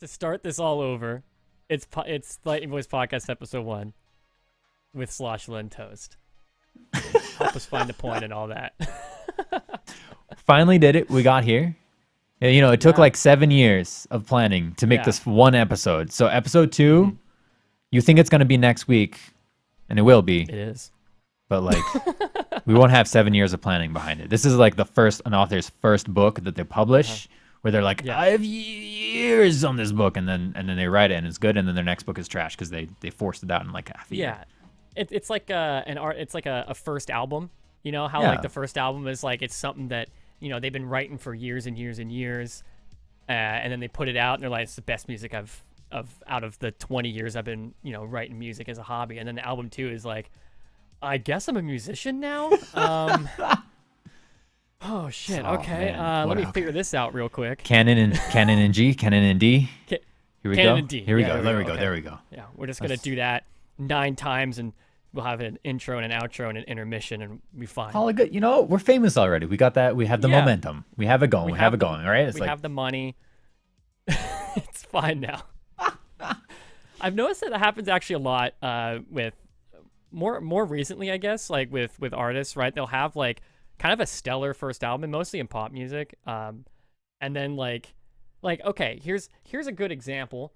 To start this all over, it's Lightning Voice Podcast episode 1 with Sloshla and Toast. Help us find the point and all that. Finally did it. We got here. Yeah, you know, it took like 7 years of planning to make this one episode. So episode 2, you think it's going to be next week, and it will be. It is. But like, we won't have 7 years of planning behind it. This is like an author's first book that they publish, where they're like, I have years on this book, and then they write it and it's good, and then their next book is trash because they forced it out in like half a year. It's like a first album. You know how like the first album is like, it's something that, you know, they've been writing for years and years and years, and then they put it out and they're like, it's the best music I've out of the 20 years I've been, you know, writing music as a hobby. And then the album 2 is like, I guess I'm a musician now. Oh shit. Okay. Let me figure this out real quick. Canon and G, Canon and D. Here we go. And D. Here we go. There we go. There we go. Yeah, we're just gonna do that 9 times, and we'll have an intro and an outro and an intermission, and we fine. All good. You know, we're famous already. We got that. We have the momentum. We have it going. We have it going. All right. We have the money. It's fine now. I've noticed that happens actually a lot with more recently, I guess, like with artists, right? They'll have like kind of a stellar first album, mostly in pop music, and then like okay, here's a good example.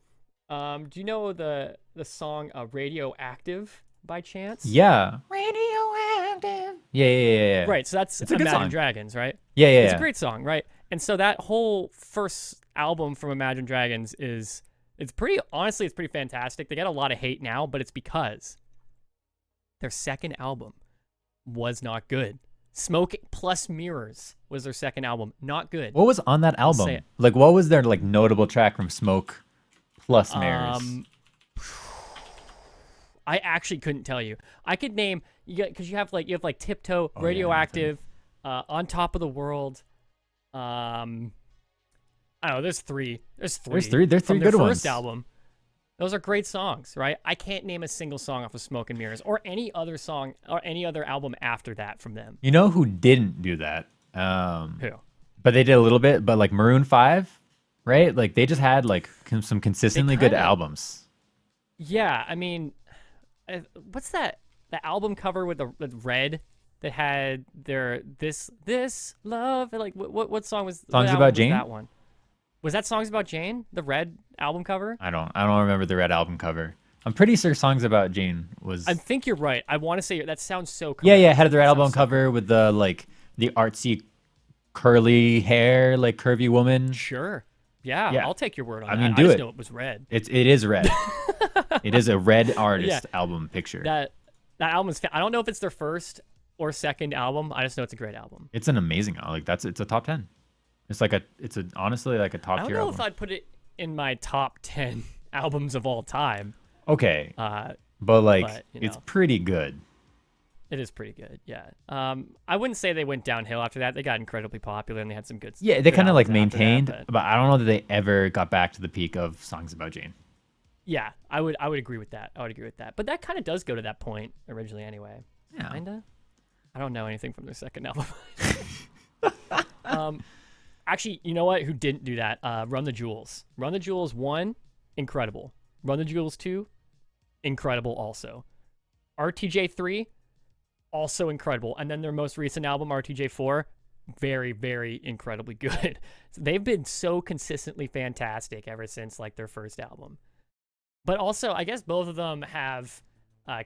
Do you know the song "Radioactive" by chance? Yeah. Radioactive. Yeah. Right. So that's Imagine Dragons, right? Yeah. It's a great song, right? And so that whole first album from Imagine Dragons it's pretty fantastic. They get a lot of hate now, but it's because their second album was not good. Smoke Plus Mirrors was their second album. Not good. What was on that album? Like, what was their like notable track from Smoke Plus Mirrors? I actually couldn't tell you. I could name because you have like Tiptoe, Radioactive, On Top of the World. I don't know. There's three. There's three from their good ones. First album. Those are great songs, right? I can't name a single song off of Smoke and Mirrors or any other song or any other album after that from them. You know who didn't do that? Who? But they did a little bit. But like Maroon 5, right? Like they just had like some consistently good albums. Yeah, I mean, what's that? The album cover with the red that had their this love. Like what song was? Songs About Jane. That one. Was that Songs About Jane? The red album cover? I don't remember the red album cover. I'm pretty sure Songs About Jane was. I think you're right. I want to say that sounds so cool. Yeah. Had the red album cover with the like the artsy curly hair, like curvy woman. Sure. Yeah. I'll take your word on that. I mean, I just know it was red. It is red. It is a red artist album picture. That album is. I don't know if it's their first or second album. I just know it's a great album. It's an amazing album. Like it's a top 10. It's honestly like a top tier album. I don't know if I'd put it in my top 10 albums of all time. Okay. But it's pretty good. It is pretty good, yeah. I wouldn't say they went downhill after that. They got incredibly popular and they had some good stuff. Yeah, they kind of like maintained, but I don't know that they ever got back to the peak of Songs About Jane. Yeah, I would agree with that. But that kind of does go to that point originally anyway. Yeah. Kinda. I don't know anything from their second album. Actually, you know what? Who didn't do that? Run the Jewels. Run the Jewels 1, incredible. Run the Jewels 2, incredible also. RTJ 3, also incredible. And then their most recent album, RTJ 4, very, very incredibly good. So they've been so consistently fantastic ever since like their first album. But also, I guess both of them have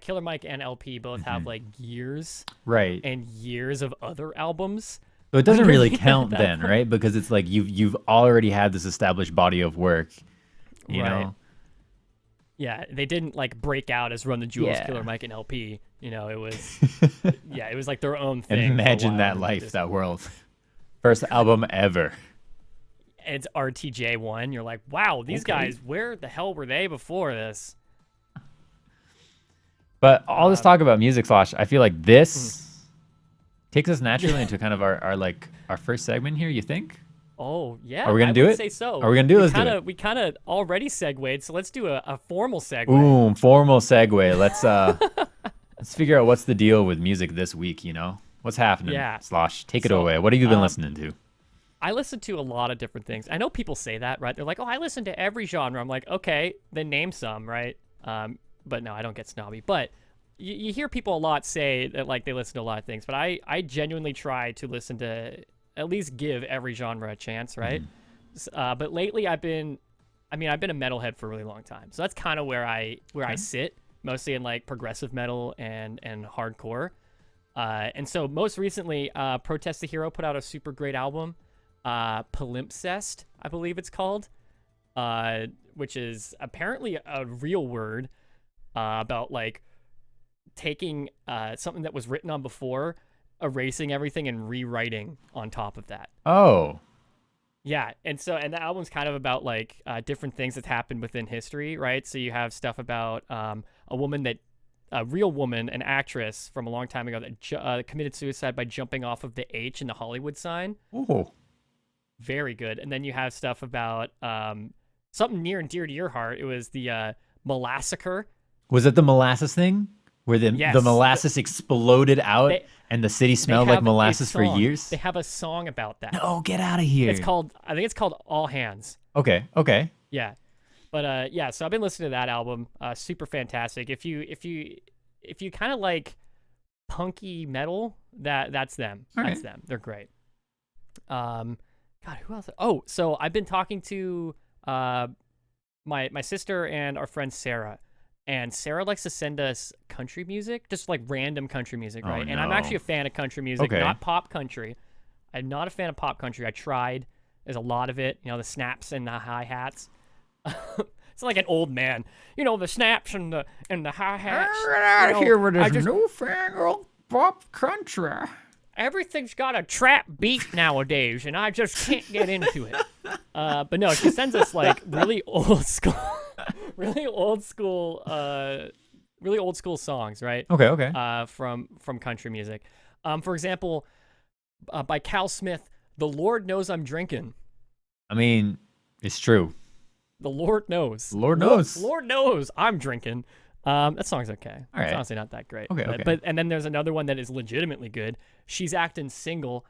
Killer Mike and LP both have like years, right, and years of other albums. So it doesn't really count then, right? Because it's like you've already had this established body of work, you know. Yeah, they didn't like break out as Run the Jewels, Killer Mike, and LP. You know, it was it was like their own thing. And imagine that life, that world. First album ever. It's RTJ 1. You're like, wow, these guys, where the hell were they before this? But all this talk about music, Slosh, I feel like this takes us naturally into kind of our first segment here, you think? Oh, yeah. Are we going to do it? Say so. Are we going to do it? Let's do it. We kind of already segued, so let's do a formal segue. Boom, formal segue. Let's figure out what's the deal with music this week, you know? What's happening? Yeah. Slosh, take it away. What have you been listening to? I listen to a lot of different things. I know people say that, right? They're like, oh, I listen to every genre. I'm like, okay, then name some, right? But no, I don't get snobby. But you hear people a lot say that like they listen to a lot of things, but I genuinely try to listen to at least give every genre a chance, right? But lately I've been a metalhead for a really long time, so that's kind of where I sit, mostly in like progressive metal and hardcore. And so most recently, Protest the Hero put out a super great album, Palimpsest, I believe it's called, which is apparently a real word about like taking something that was written on before, erasing everything and rewriting on top of that. Oh. Yeah, and the album's kind of about like different things that happened within history, right? So you have stuff about a real woman, an actress from a long time ago that committed suicide by jumping off of the H in the Hollywood sign. Oh. Very good. And then you have stuff about something near and dear to your heart. It was the Molassacre. Was it the molasses thing? Where the molasses exploded out and the city smelled like molasses for years? They have a song about that. No, get out of here. I think it's called All Hands. Okay. Yeah. But so I've been listening to that album. Super fantastic. If you kind of like punky metal, that's them. All That's them. They're great. God, who else? Oh, so I've been talking to my sister and our friend Sarah. And Sarah likes to send us country music, just like random country music, right? Oh, no. And I'm actually a fan of country music, not pop country. I'm not a fan of pop country. I tried. There's a lot of it, the snaps and the hi-hats. It's like an old man, the snaps and the hi-hats. Get out of here with this newfangled pop country. Everything's got a trap beat nowadays, and I just can't get into it. But no, she sends us like really old school songs, right? Okay. From country music. For example, by Cal Smith, "The Lord Knows I'm Drinking." I mean, it's true. The Lord knows. Lord knows. Lord knows I'm drinking. That song's okay. All right. It's honestly not that great. Okay. But and then there's another one that is legitimately good. "She's Acting Single,"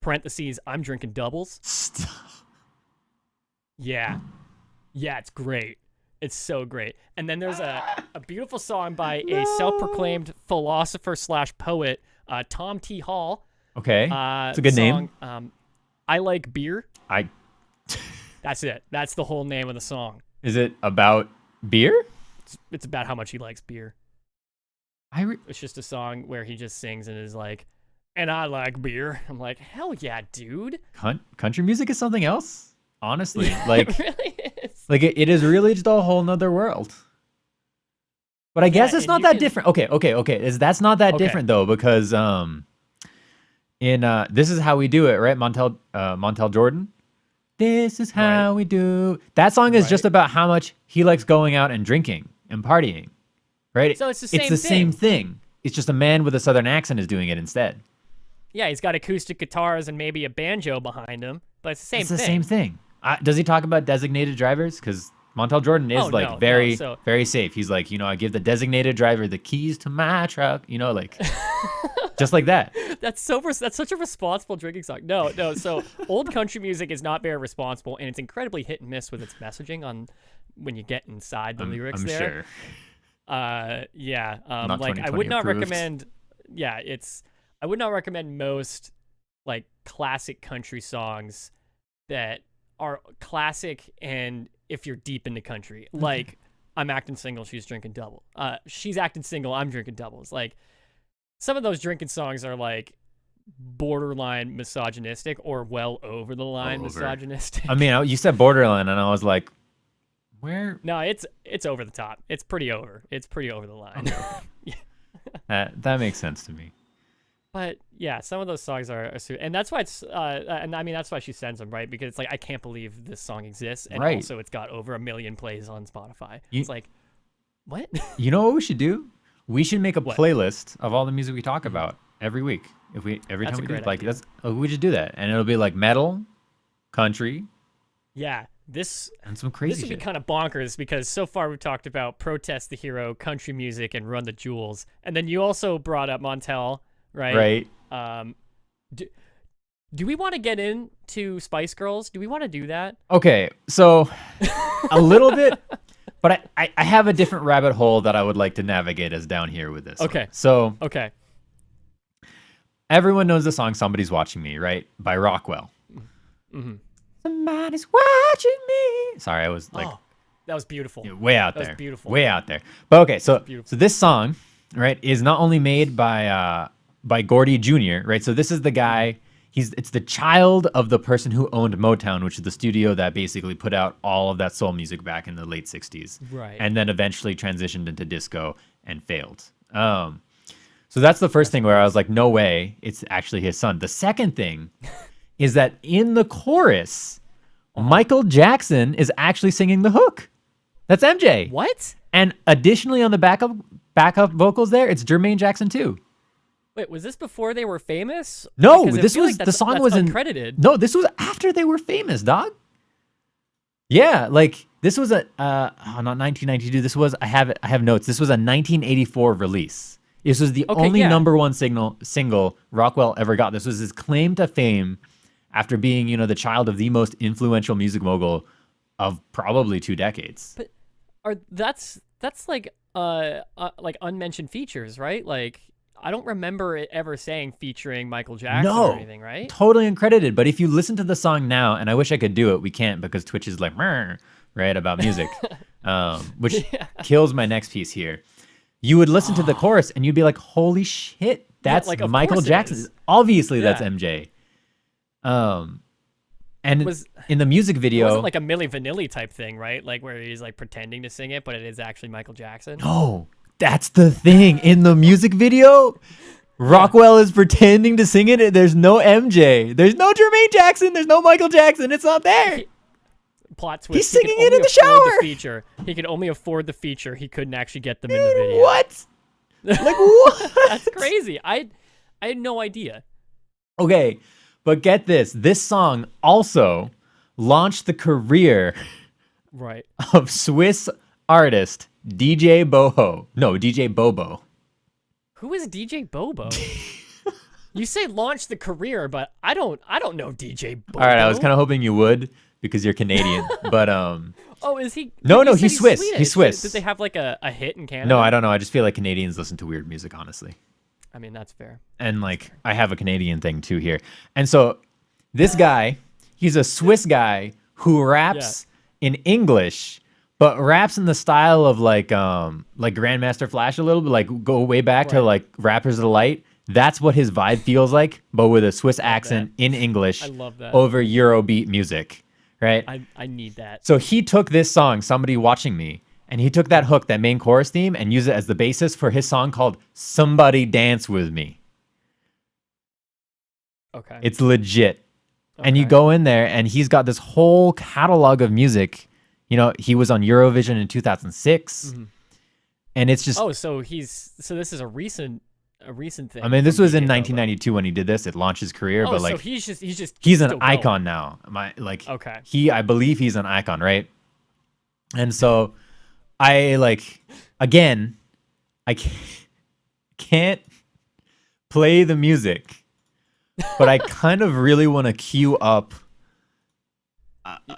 parentheses, "I'm drinking doubles." Stop. Yeah, it's great. It's so great. And then there's a beautiful song by a self-proclaimed philosopher / poet, Tom T. Hall. Okay. It's a good name. I Like Beer. That's it. That's the whole name of the song. Is it about beer? It's about how much he likes beer. It's just a song where he just sings and is like, "And I like beer." I'm like, hell yeah, dude. Country music is something else. Honestly, like, it really is. Like it is really just a whole nother world. But I guess it's not that different. Okay. That's not that different though, because in This Is How We Do It, right? Montel Jordan. This is how we do. That song is just about how much he likes going out and drinking and partying, right? So it's the same thing. It's the same thing. It's just a man with a southern accent is doing it instead. Yeah, he's got acoustic guitars and maybe a banjo behind him, but it's the same thing. It's the same thing. Does he talk about designated drivers? Because Montel Jordan is very safe. He's like, I give the designated driver the keys to my truck, like just like that. That's such a responsible drinking song. No. So old country music is not very responsible, and it's incredibly hit and miss with its messaging on when you get inside the lyrics. I'm there. Sure. Yeah. Not like I 2020 would not approved. recommend. Yeah, I would not recommend most like classic country songs that are classic, and if you're deep into country, like "I'm acting single, she's drinking double." She's acting single, I'm drinking doubles. Like some of those drinking songs are like borderline misogynistic or well over the line misogynistic. I mean, you said borderline, and I was like, where? No, it's over the top. It's pretty over. It's pretty over the line. Okay. That makes sense to me. But yeah, some of those songs are and that's why it's and I mean that's why she sends them, right? Because it's like, I can't believe this song exists, and also it's got over 1 million plays on Spotify. It's like, what? You know what we should do? We should make a playlist of all the music we talk about every week. Every time we do it, like we should do that, and it'll be like metal, country. Yeah, and some crazy. This would shit. be kind of bonkers because so far we've talked about Protest the Hero, country music, and Run the Jewels, and then you also brought up Montel. Right. Right. Do we want to get into Spice Girls? Do we want to do that? Okay, so a little bit, but I have a different rabbit hole that I would like to navigate us down here with this. Okay. One. So Okay. everyone knows the song "Somebody's Watching Me," right? By Rockwell. Mm-hmm. Somebody's watching me. Sorry, I was like, that was beautiful. way out That there. was beautiful. Way out there. But okay, so beautiful. this song, right, is not only made by Gordy Jr., right? So this is the guy. It's the child of the person who owned Motown, which is the studio that basically put out all of that soul music back in the late 60s. Right. And then eventually transitioned into disco and failed. So that's the first thing where I was like, no way, it's actually his son. The second thing is that in the chorus, Michael Jackson is actually singing the hook. That's MJ. What? And additionally on the backup vocals there, it's Jermaine Jackson too. Wait, was this before they were famous? No, Because I this feel was like the song that's was uncredited. No, this was after they were famous, dog. Yeah, like this was not 1992. This was I have notes. This was a 1984 release. This was the only number one single Rockwell ever got. This was his claim to fame after being, the child of the most influential music mogul of probably 2 decades. But that's like unmentioned features, right? Like I don't remember it ever saying featuring Michael Jackson or anything, right? Totally uncredited. But if you listen to the song now, and I wish I could do it, we can't because Twitch is like, right, about music, which kills my next piece here. You would listen to the chorus and you'd be like, holy shit, that's Michael Jackson. Obviously, that's MJ. And in the music video, it wasn't like a Milli Vanilli type thing, right? Like where he's like pretending to sing it, but it is actually Michael Jackson. No, that's the thing. In the music video, Rockwell is pretending to sing it. There's no MJ. There's no Jermaine Jackson. There's no Michael Jackson. It's not there. Plot twist. He's singing it in the shower. He could only afford the feature. He couldn't actually get them in the video. What? Like what? That's crazy. I had no idea. Okay, but get this. This song also launched the career of Swiss artist DJ Boho. No, DJ Bobo. Who is DJ Bobo? You say launch the career, but I don't know DJ Bobo. All right, I was kind of hoping you would because you're Canadian, but Oh, is he? No, he's Swiss. Swedish. He's Swiss. Did they have like a hit in Canada? No, I don't know. I just feel like Canadians listen to weird music, honestly. I mean, that's fair. And like I have a Canadian thing too here. And so this guy, he's a Swiss guy who raps in English, but raps in the style of like Grandmaster Flash a little bit, like go way back to like Rappers of the Light. That's what his vibe feels like, but with a Swiss accent in English. I love that. Over Eurobeat music, right? I need that. So he took this song, Somebody Watching Me, and he took that hook, that main chorus theme, and used it as the basis for his song called Somebody Dance With Me. Okay. It's legit. Okay. And you go in there, and he's got this whole catalog of music. He was on Eurovision in 2006, and it's just... Oh, so this is a recent thing. I mean, this was in 1992 when he did this. It launched his career, but like... so he's an icon now. I believe he's an icon, right? And so... I can't play the music, but I kind of really want to queue up.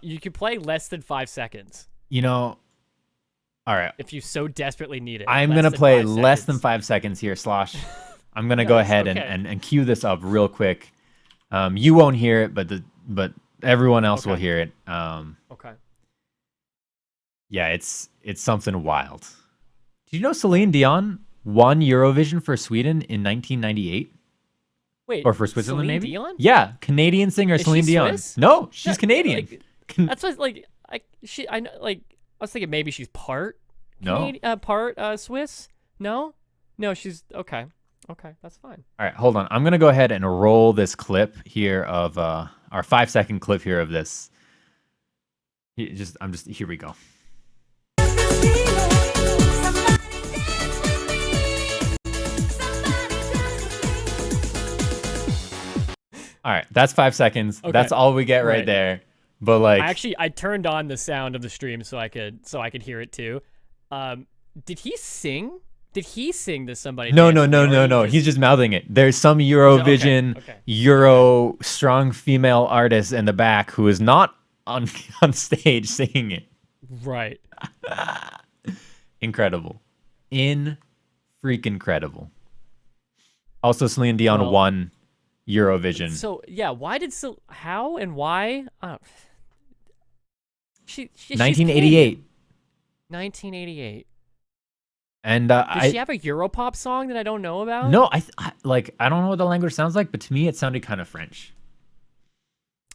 You could play less than 5 seconds. All right. If you so desperately need it. I'm going to play less than 5 seconds here, Slosh. I'm going to go ahead and queue this up real quick. You won't hear it, but everyone else will hear it. Okay. Yeah, it's something wild. Did you know Celine Dion won Eurovision for Sweden in 1998? Wait, or for Switzerland, Celine maybe? Dion? Yeah, Canadian singer Celine Dion. Swiss? No, she's Canadian. That's what I was thinking maybe she's part part Swiss. No, she's okay. Okay, that's fine. All right, hold on. I'm gonna go ahead and roll this clip here of our 5-second clip here of this. Here we go. All right, that's 5 seconds. Okay. That's all we get right there. But like, I turned on the sound of the stream so I could hear it too. Did he sing Did he sing this Somebody No, Dance no, With Me, no, or no, he no. He's just mouthing it. There's some Eurovision, okay. Euro strong female artist in the back who is not on stage singing it. Right. Incredible. Freaking incredible. Also, Celine Dion won Eurovision. So yeah, how and why? She's 1988. 1988. And Does she have a Europop song that I don't know about? No, I don't know what the language sounds like, but to me it sounded kind of French.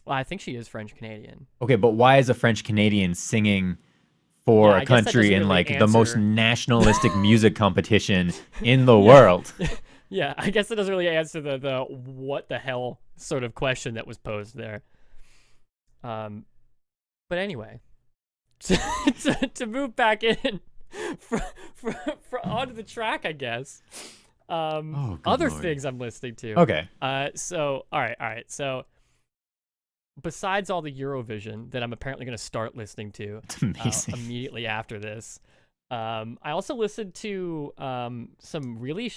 Well, I think she is French Canadian. Okay, but why is a French Canadian singing for a country in like the most nationalistic music competition in the world? Yeah, I guess it doesn't really answer the what the hell sort of question that was posed there. But anyway, to move back in onto the track, I guess. Other Lord. things I'm listening to. Okay. So all right. So besides all the Eurovision that I'm apparently going to start listening to immediately after this, I also listened to some really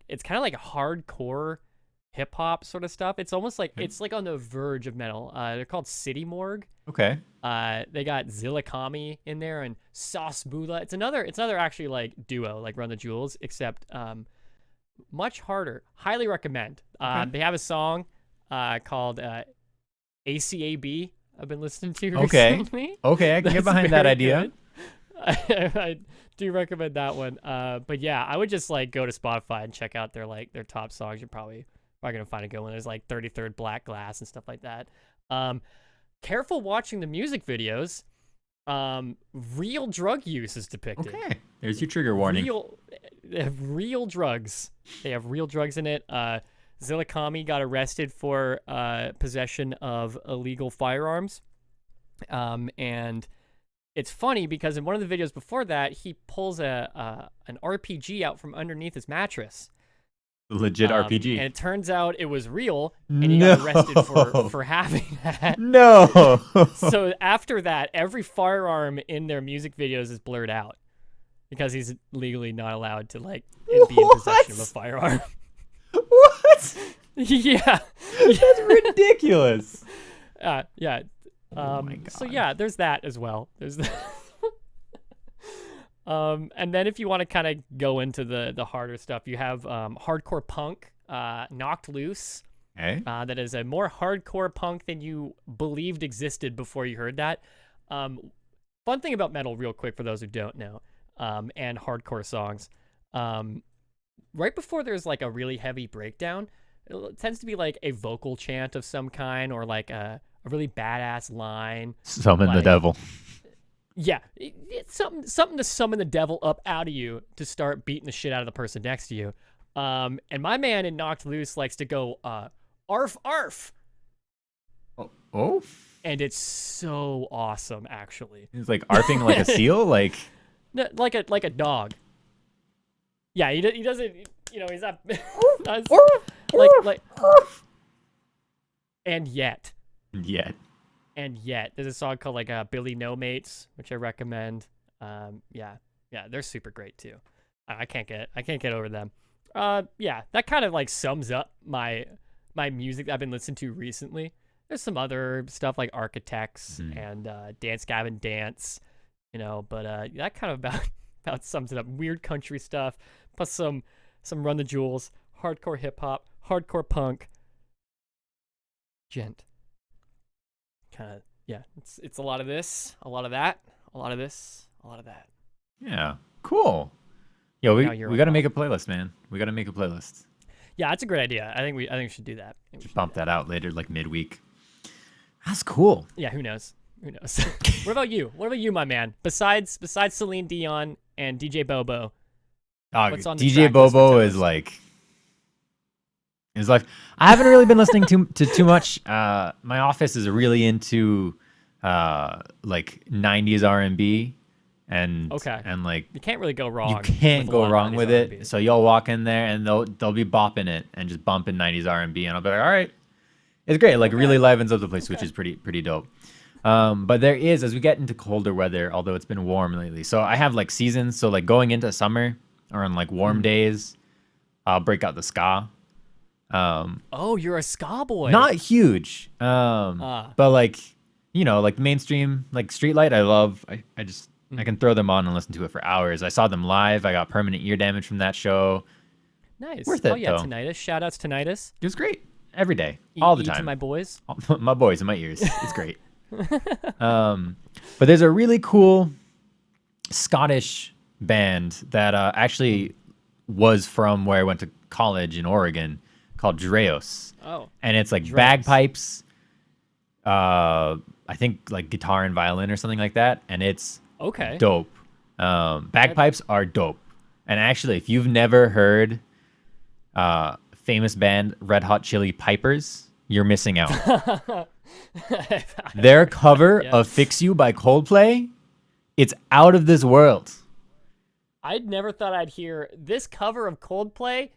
it's kind of like a hardcore hip hop sort of stuff. It's almost like it's like on the verge of metal. They're called City Morgue. Okay. They got Zillakami in there and Sauce Bula. It's another actually like duo like Run the Jewels, except much harder. Highly recommend. Okay. They have a song called ACAB. I've been listening to Okay, recently. I can get behind that idea. I do recommend that one. But yeah, I would just like go to Spotify and check out their top songs. You're probably gonna find a good one. There's like 33rd Black Glass and stuff like that. Careful watching the music videos. Real drug use is depicted. Okay, there's your trigger warning. They have real drugs. They have real drugs in it. Zillakami got arrested for possession of illegal firearms. And it's funny because in one of the videos before that, he pulls an RPG out from underneath his mattress. Legit RPG. And it turns out it was real, and he got arrested for having that. No. So after that, every firearm in their music videos is blurred out because he's legally not allowed to be in possession of a firearm. What? Yeah. That's ridiculous. Yeah. Oh my God. So yeah, there's that as well. There's that. And then if you want to kind of go into the harder stuff, you have hardcore punk, Knocked Loose. Okay. That is a more hardcore punk than you believed existed before you heard that. Fun thing about metal, real quick, for those who don't know, and hardcore songs. Right before there's like a really heavy breakdown, it tends to be like a vocal chant of some kind or like a really badass line. Summon the devil. Yeah, it's something to summon the devil up out of you to start beating the shit out of the person next to you. And my man in Knocked Loose likes to go arf arf. Oh. And it's so awesome, actually. He's like arfing like a seal, like like a dog. Yeah, he doesn't. He's not. like. And yet. There's a song called Billy No Mates, which I recommend. Yeah, they're super great too. I can't get over them. Yeah, that kind of sums up my music that I've been listening to recently. There's some other stuff like Architects and Dance Gavin Dance, but that kind of about sums it up. Weird country stuff, plus some Run the Jewels, hardcore hip hop, hardcore punk, gent. Kind of, yeah, it's a lot of this, a lot of that, a lot of this, a lot of that. Yeah, cool. Yo, we got to make a playlist, man. We got to make a playlist. Yeah, that's a great idea. I think we should do that. Should bump that out later, like midweek. That's cool. Yeah, who knows? What about you? What about you, my man? Besides Celine Dion and DJ Bobo, what's on the DJ Bobo is like. I haven't really been listening to too much. My office is really into 90s R&B and you can't really go wrong. You can't go wrong with R&B. it. So you'll walk in there and they'll be bopping it and just bumping 90s R&B and I'll be like, all right, it's great. Really livens up the place, which is pretty dope. But there is, as we get into colder weather, although it's been warm lately. So I have seasons. So going into summer or on like warm days, I'll break out the ska. Oh, you're a ska boy. Not huge, but like, like mainstream, like Streetlight, I love. I can throw them on and listen to it for hours. I saw them live. I got permanent ear damage from that show. Nice. Worth it, oh yeah, though. Tinnitus. Shout outs Tinnitus. It was great. Every day, all the To time. my boys. My boys in my ears. It's great. But there's a really cool Scottish band that actually was from where I went to college in Oregon, called Dreos. Oh. And it's like Dreos. bagpipes, I think like guitar and violin or something like that, and it's Okay. dope. Bagpipes are dope. And actually, if you've never heard famous band Red Hot Chili Pipers, you're missing out. Their cover of Fix You by Coldplay, it's out of this world. I'd never thought I'd hear this cover of Coldplay.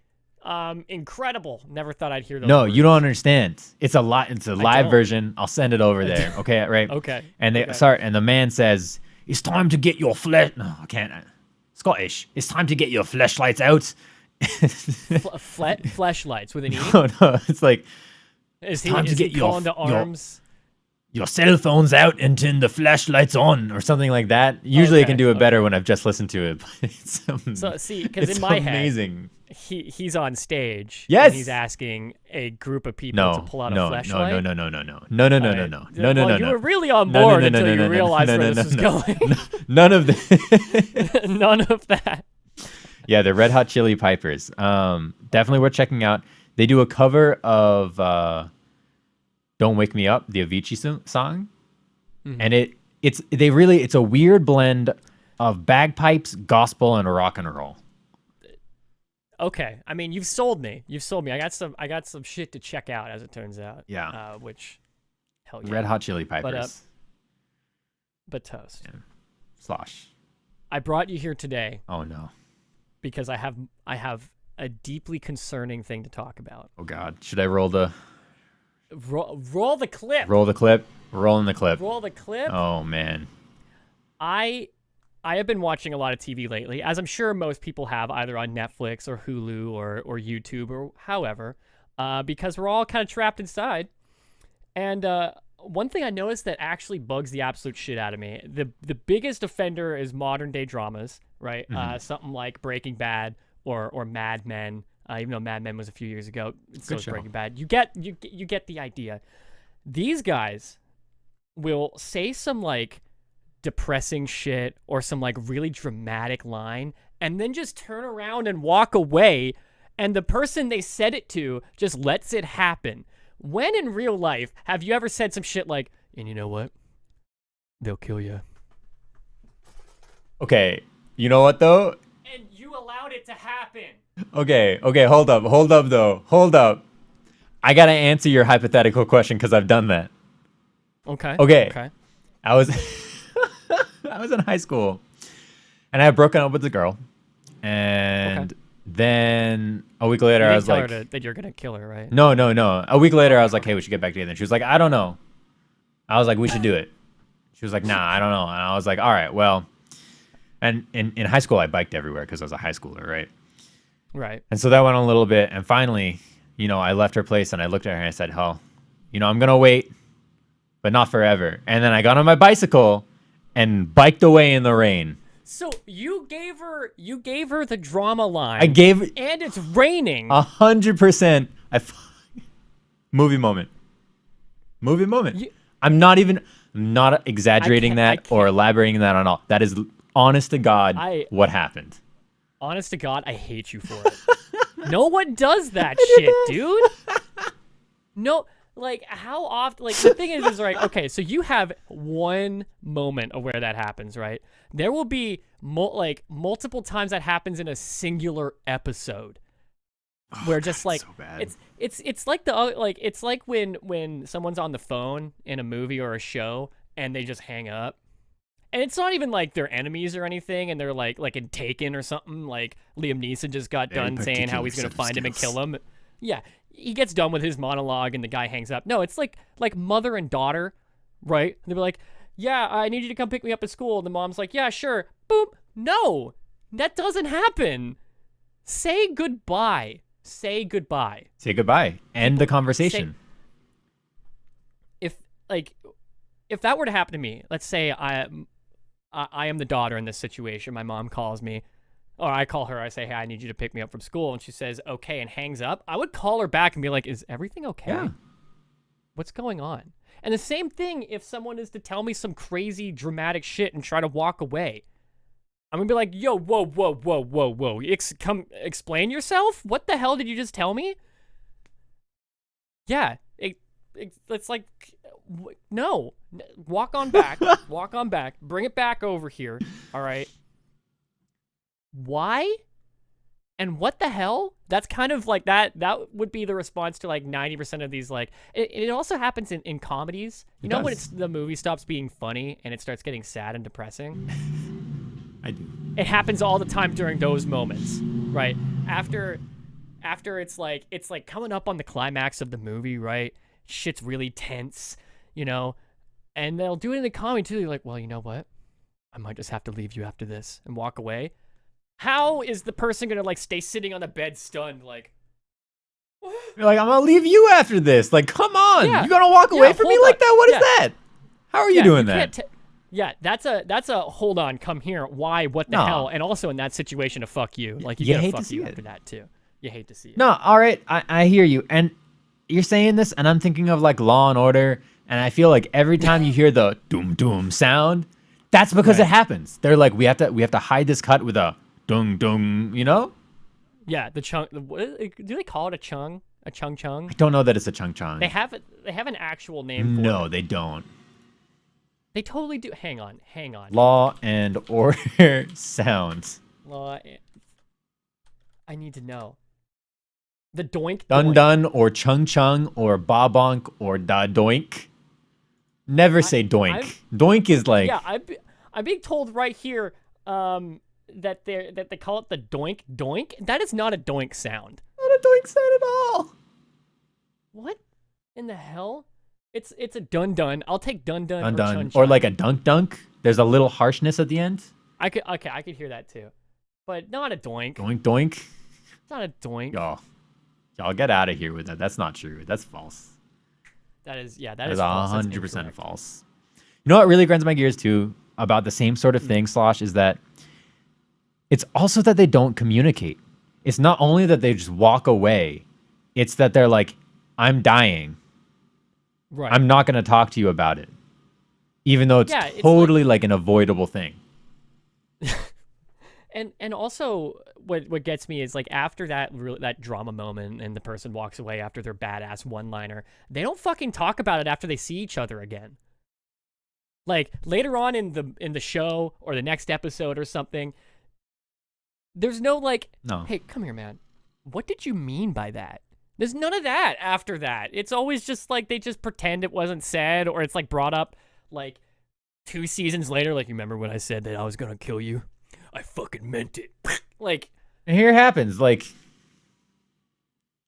Incredible. Never thought I'd hear those. No, words. you don't understand. It's a live don't. version. I'll send it over there. Okay, right? Okay. And and the man says, "It's time to get your flesh." No, I can't. Scottish. It's time to get your fleshlights out. Fleshlights with an E. No, it's like Is time to get calling to arms? your cell phone's out and turn the flashlights on, or something like that. Usually I can do it better when I've just listened to it. But it's So see, because in my amazing. head, he's on stage. Yes. And he's asking a group of people to pull out a flashlight. No. You were really on board until you realized where this was going. None of the None of that. Yeah, the Red Hot Chili Pipers. Definitely worth checking out. They do a cover of "Don't Wake Me Up," the Avicii song, and it's a weird blend of bagpipes, gospel, and rock and roll. Okay, I mean, you've sold me. I got some shit to check out, as it turns out. Yeah. Which, hell yeah. Red Hot Chili Pipers. But toast. Yeah. Slosh. I brought you here today Oh no. because I have a deeply concerning thing to talk about. Oh God. Should I roll the Roll the clip. roll the clip? Rolling the clip. Roll the clip. Oh man. I have been watching a lot of TV lately, as I'm sure most people have, either on Netflix or Hulu or YouTube or however, because we're all kind of trapped inside. And one thing I noticed that actually bugs the absolute shit out of me, the biggest offender is modern day dramas, right? Something like Breaking Bad or Mad Men. Even though Mad Men was a few years ago, so is Breaking Bad. You get the idea. These guys will say some like depressing shit or some like really dramatic line and then just turn around and walk away, and the person they said it to just lets it happen. When in real life have you ever said some shit like, and you know what? They'll kill you. Okay. You know what though? And you allowed it to happen. Okay. Hold up. I gotta answer your hypothetical question because I've done that. Okay. I was I was in high school, and I had broken up with a girl, and then a week later I was like, that you're gonna kill her, right? No. A week later I was like, hey, we should get back together. And she was like, I don't know. I was like, we should do it. She was like, nah, I don't know. And I was like, all right, well. And in high school I biked everywhere because I was a high schooler, right? Right. And so that went on a little bit, and finally, I left her place and I looked at her and I said, hell, I'm gonna wait, but not forever. And then I got on my bicycle and biked away in the rain. So you gave her the drama line. And it's raining. 100%. Movie moment. I'm not exaggerating or elaborating that on all. That is honest to God what happened. Honest to God, I hate you for it. No one does that shit, dude. No, like how often? Like the thing is right? Okay, so you have one moment of where that happens, right? There will be multiple times that happens in a singular episode, where just like so bad. it's like it's like when someone's on the phone in a movie or a show and they just hang up. And it's not even like they're enemies or anything, and they're like in Taken or something. Like Liam Neeson just got done saying how he's gonna find him and kill him. Yeah, he gets done with his monologue, and the guy hangs up. No, it's like mother and daughter, right? And they're like, "Yeah, I need you to come pick me up at school." And the mom's like, "Yeah, sure." Boom. No, that doesn't happen. Say goodbye. Say goodbye. Say goodbye. End the conversation. If that were to happen to me, let's say I am the daughter in this situation. My mom calls me, or I call her. I say, hey, I need you to pick me up from school. And she says, okay, and hangs up. I would call her back and be like, is everything okay? Yeah. What's going on? And the same thing if someone is to tell me some crazy dramatic shit and try to walk away. I'm going to be like, yo, whoa. Come explain yourself? What the hell did you just tell me? Yeah. It's like, no. Walk on back. Walk on back. Bring it back over here. All right. Why? And what the hell? That's kind of like that would be the response to like 90% of these, like it also happens in comedies. You know when the movie stops being funny and it starts getting sad and depressing? I do. It happens all the time during those moments, right? After it's like coming up on the climax of the movie, right? Shit's really tense, you know? And they'll do it in the comedy too. You're like, well, you know what? I might just have to leave you after this and walk away. How is the person gonna like stay sitting on the bed stunned, like? You're like, I'm gonna leave you after this. Like, come on, Yeah. you gonna walk away from me like that? What is that? How are you doing that? That's a hold on, come here. Why? What the hell? And also in that situation, to fuck you. Like you gotta fuck you after that too. You hate to see it. No, all right, I hear you, and you're saying this, and I'm thinking of like Law and Order, and I feel like every time you hear the doom doom sound, that's because it happens. They're like, we have to hide this cut with a dung dung, you know? Yeah, the chung. Do they call it a chung? A chung chung? I don't know that it's a chung chung. They have an actual name for it. No, they don't. They totally do. Hang on. Law and Order sounds. I need to know. The doink. Dun dun or chung chung or ba bonk or da doink. Never say doink. Doink is like. Yeah, I'm being told right here. That they call it the doink doink. That is not a doink sound. Not a doink sound at all. What in the hell? It's a dun dun. I'll take dun dun or chun or like a dunk dunk. There's a little harshness at the end. I could hear that too, but not a doink. Doink doink. It's not a doink. Y'all get out of here with that. That's not true. That's false. That is 100% false. You know what really grinds my gears too about the same sort of thing, Slosh, is that it's also that they don't communicate. It's not only that they just walk away. It's that they're like, I'm dying. Right. I'm not going to talk to you about it. Even though it's totally like an avoidable thing. And also what gets me is like after that drama moment and the person walks away after their badass one-liner, they don't fucking talk about it after they see each other again. Like later on in the show or the next episode or something, there's no like, hey, come here, man. What did you mean by that? There's none of that after that. It's always just like they just pretend it wasn't said, or it's like brought up like 2 seasons later. Like, you remember when I said that I was going to kill you? I fucking meant it. Like, and here it happens. Like,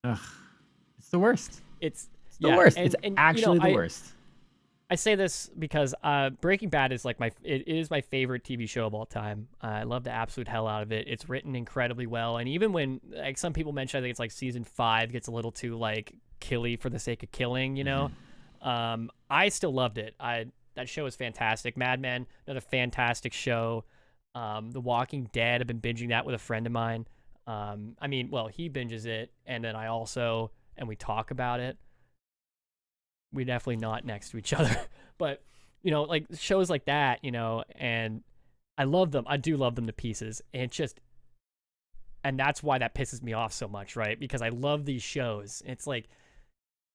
it's the worst. It's the worst. It's actually the worst. I say this because Breaking Bad is like it is my favorite TV show of all time. I love the absolute hell out of it. It's written incredibly well, and even when like some people mention, I think it's like season 5 gets a little too like killy for the sake of killing, you know. I still loved it. That show is fantastic. Mad Men, another fantastic show. The Walking Dead, I've been binging that with a friend of mine. I mean, well, he binges it, and then we talk about it. We definitely not next to each other, but you know, like shows like that, you know, and I love them. I do love them to pieces. And that's why that pisses me off so much, right? Because I love these shows. It's like,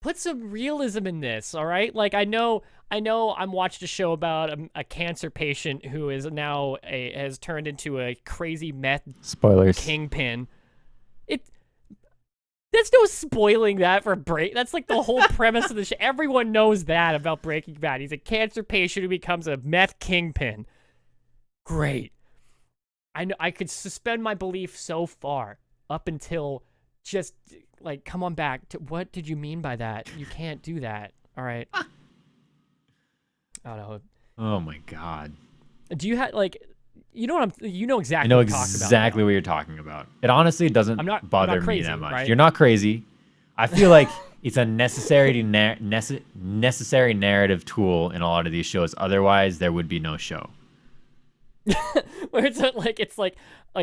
put some realism in this, all right? Like I know I'm watching a show about a cancer patient who is now has turned into a crazy meth kingpin. There's no spoiling that for That's like the whole premise of the show. Everyone knows that about Breaking Bad. He's a cancer patient who becomes a meth kingpin. Great. I know I could suspend my belief so far up until just like, come on back. What did you mean by that? You can't do that. All right. I don't know. Oh my God. Do you have like, You know what you know exactly I know what I'm talking about. exactly what you're talking about. It honestly doesn't I'm not bother crazy, me that much. right? You're not crazy. I feel like it's a necessary narrative tool in a lot of these shows. Otherwise, there would be no show. Where it's like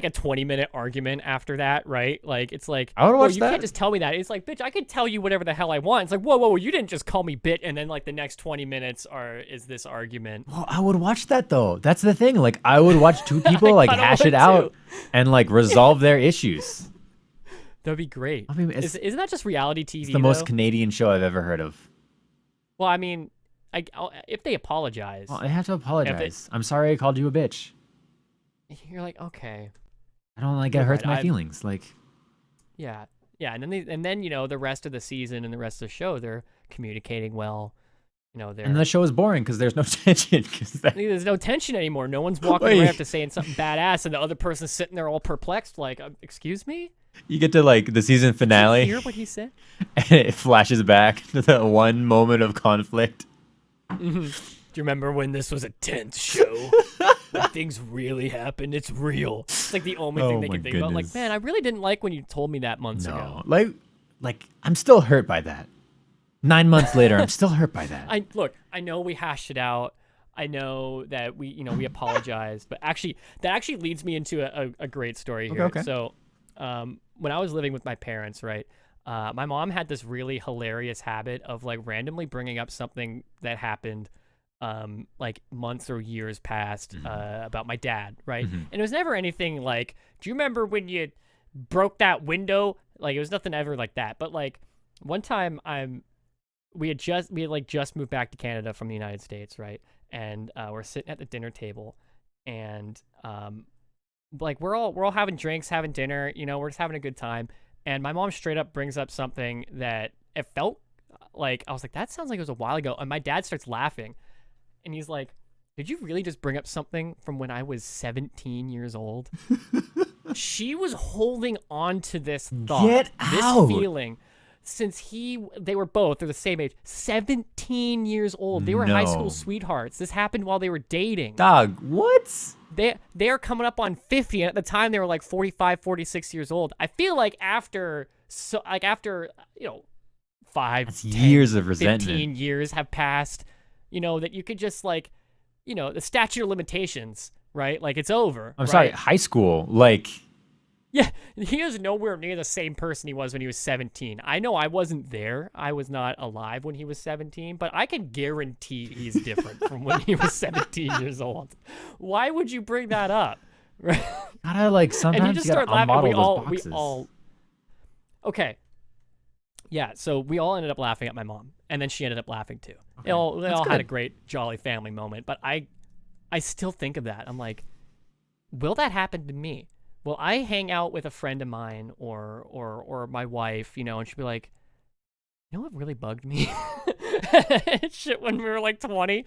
a 20-minute argument after that, right? Like it's like, I would watch you that. can't just tell me that. It's like, bitch, I can tell you whatever the hell I want. It's like, whoa, you didn't just call me bitch, and then like the next 20 minutes is this argument. Well, I would watch that though. That's the thing. Like I would watch two people like hash it out and like resolve their issues. That'd be great. I mean, isn't that just reality TV? It's the most Canadian show I've ever heard of. Well, I mean, if they apologize, well, I have to apologize. I'm sorry I called you a bitch. You're like, okay. I don't like it hurts my feelings. Like, yeah, and then the rest of the season and the rest of the show, they're communicating well. And the show is boring because there's no tension. There's no tension anymore. No one's walking right up to saying something badass, and the other person's sitting there all perplexed, like, "Excuse me." You get to like the season finale. Did you hear what he said? And it flashes back to the one moment of conflict. Mm-hmm. Do you remember when this was a tense show? When things really happened. It's real. It's like the only thing they can think about. Like, man, I really didn't like when you told me that months ago. Like I'm still hurt by that. 9 months later, I'm still hurt by that. I know we hashed it out. I know that we apologized, but that leads me into a great story here. Okay. So, when I was living with my parents, right, my mom had this really hilarious habit of like randomly bringing up something that happened, like months or years past, about my dad, right? Mm-hmm. And it was never anything like, do you remember when you broke that window? Like, it was nothing ever like that. But like one time we had just moved back to Canada from the United States, right? And we're sitting at the dinner table, and like we're all having drinks, having dinner, we're just having a good time. And my mom straight up brings up something that it felt like, I was like, that sounds like it was a while ago. And my dad starts laughing, and he's like, did you really just bring up something from when I was 17 years old? She was holding on to this thought, this feeling, since they're the same age, 17 years old. They were high school sweethearts. This happened while they were dating. Dog, what? They're coming up on 50, and at the time they were like 45, 46 years old. I feel like after 5, 10, years of resentment, 15 years have passed, that you could just like, the statute of limitations, right? Like it's over. I'm sorry, high school, like. Yeah, he is nowhere near the same person he was when he was 17. I know I wasn't there. I was not alive when he was 17, but I can guarantee he's different from when he was 17 years old. Why would you bring that up? Right? Gotta like sometimes and you just start laughing. We all. Okay. Yeah, so we all ended up laughing at my mom, and then she ended up laughing too. Okay. They all good. had a great, jolly family moment, but I still think of that. I'm like, will that happen to me? Will I hang out with a friend of mine or my wife, and she'll be like, you know what really bugged me? Shit, when we were like 20.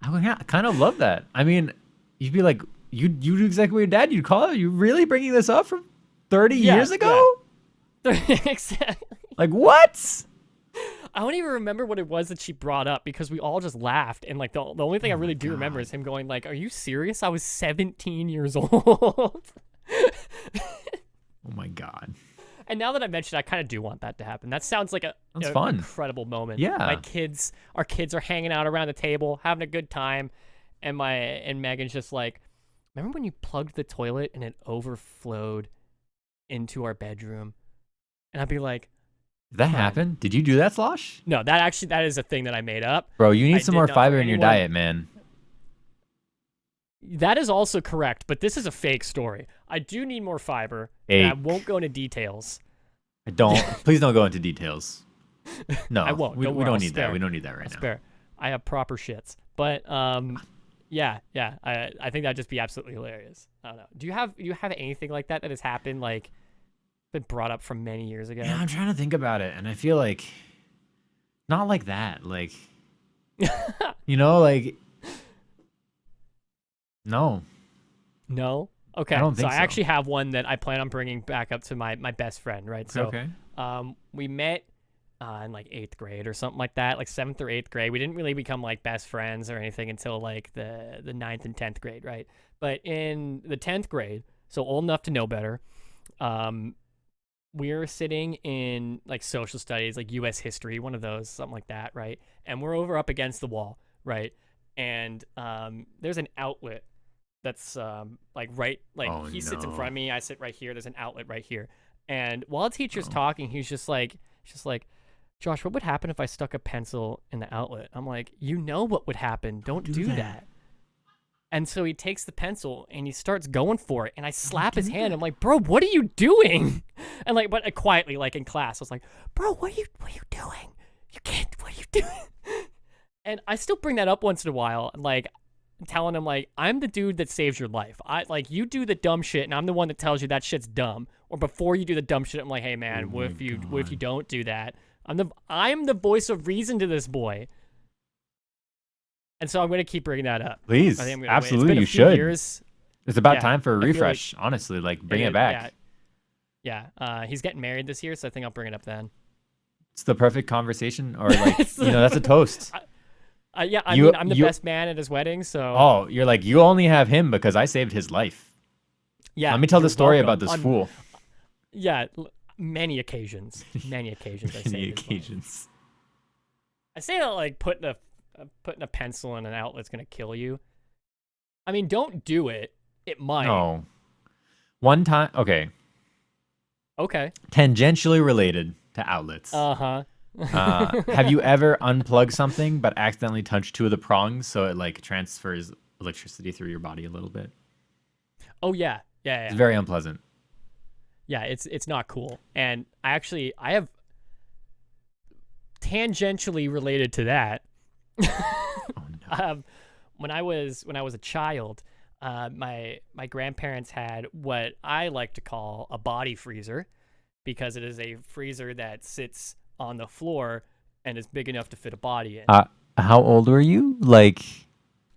I would kind of love that. I mean, you'd be like, you do exactly what your dad. You'd call it. You really bringing this up from 30 years ago? Yeah. Exactly. Like what? I don't even remember what it was that she brought up because we all just laughed. And like the only thing I really do remember is him going like, are you serious? I was 17 years old. Oh my God. And now that I mentioned, I kind of do want that to happen. That sounds like fun. Incredible moment. Yeah. Our kids are hanging out around the table, having a good time. And Megan's just like, remember when you plugged the toilet and it overflowed into our bedroom? And I'd be like, did that happen? Did you do that, Slosh? No, that is a thing that I made up. Bro, you need some more fiber in your diet, man. That is also correct, but this is a fake story. I do need more fiber. And I won't go into details. Please don't go into details. No, I won't. We don't need that. We don't need that right now. Spare. I have proper shits. But yeah. I think that'd just be absolutely hilarious. I don't know. Do you have anything like that has happened like? Been brought up from many years ago? Yeah, I'm trying to think about it, and I feel like not like that. Like, like no. Okay, I don't think so. I actually have one that I plan on bringing back up to my best friend. Right. So, okay. We met in like 8th grade or something like that, like 7th or 8th grade. We didn't really become like best friends or anything until like the 9th and 10th grade, right? But in the 10th grade, so old enough to know better, we're sitting in like social studies, like U.S. history, one of those, something like that, right? And we're over up against the wall, right? And there's an outlet that's like right, like he sits in front of me, I sit right here. There's an outlet right here. And while the teacher's talking, he's just like, Josh, what would happen if I stuck a pencil in the outlet? I'm like, you know what would happen. Don't do that. And so he takes the pencil and he starts going for it. And I slap his hand. I'm like, bro, what are you doing? And like, but quietly, like in class, I was like, bro, what are you doing? You can't, what are you doing? And I still bring that up once in a while. Like, telling him like, I'm the dude that saves your life. I like, you do the dumb shit and I'm the one that tells you that shit's dumb. Or before you do the dumb shit, I'm like, hey man, what if you don't do that? I'm the voice of reason to this boy. And so I'm going to keep bringing that up. Please, absolutely, you should. Years. It's about time for a refresh, honestly. Like, bring it back. Yeah. He's getting married this year, so I think I'll bring it up then. It's the perfect conversation, or like, that's a toast. I mean, I'm the best man at his wedding, so. Oh, you're like, you only have him because I saved his life. Yeah. Let me tell the story about this fool. Yeah, many occasions. Many occasions. I say that like putting a pencil in an outlet's gonna kill you. I mean, don't do it. It might. No. One time, okay. Okay. Tangentially related to outlets. Have you ever unplugged something but accidentally touched two of the prongs so it like transfers electricity through your body a little bit? Oh yeah. It's very unpleasant. Yeah, it's not cool. And I have tangentially related to that. Oh no. When I was a child, my grandparents had what I like to call a body freezer, because it is a freezer that sits on the floor and is big enough to fit a body in. How old were you? Like,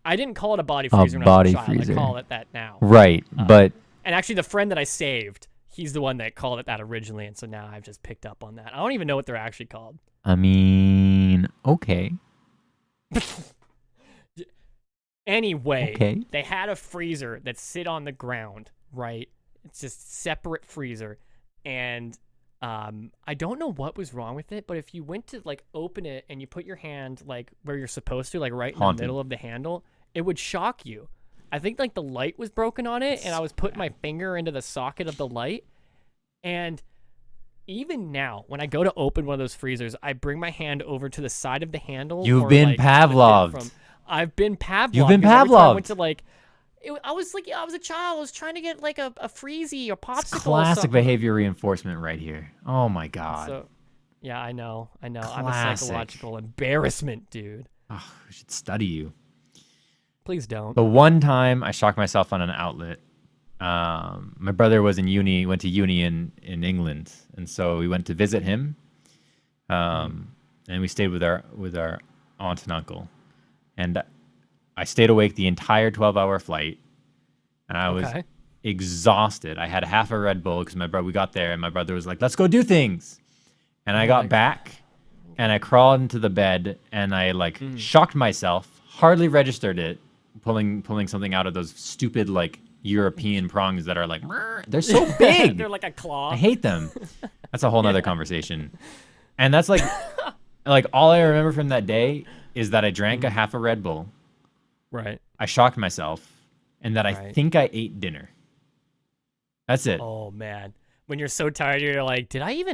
I didn't call it a body freezer when I was a child. Freezer. I call it that now. Right, but and actually the friend that I saved, he's the one that called it that originally, and so now I've just picked up on that. I don't even know what they're actually called. I mean, okay. Anyway, They had a freezer that sit on the ground, right? It's just separate freezer. And I don't know what was wrong with it, but if you went to like open it and you put your hand like where you're supposed to, like right in the middle of the handle, it would shock you. I think like the light was broken on it, and I was putting my finger into the socket of the light. And even now, when I go to open one of those freezers, I bring my hand over to the side of the handle. You've been Pavloved. I've been Pavloved. You've been Pavloved. I went to like, I was a child. I was trying to get like a freezy or popsicle. It's classic behavior reinforcement right here. Oh my god. So, yeah, I know. Classic. I'm a psychological embarrassment, dude. Oh, we should study you. Please don't. The one time I shocked myself on an outlet, my brother was in uni, went to uni in England, and so we went to visit him, and we stayed with our aunt and uncle, and I stayed awake the entire 12-hour flight, and I was exhausted. I had half a Red Bull because we got there, and my brother was like, "Let's go do things," and I got back, and I crawled into the bed, and I like shocked myself, hardly registered it, pulling something out of those stupid like European prongs that are like, they're so big. They're like a claw. I hate them. That's a whole nother conversation. And that's like all I remember from that day is that I drank a half a Red Bull. Right. I shocked myself, and that I think I ate dinner. That's it. Oh man. When you're so tired, you're like, did I eat?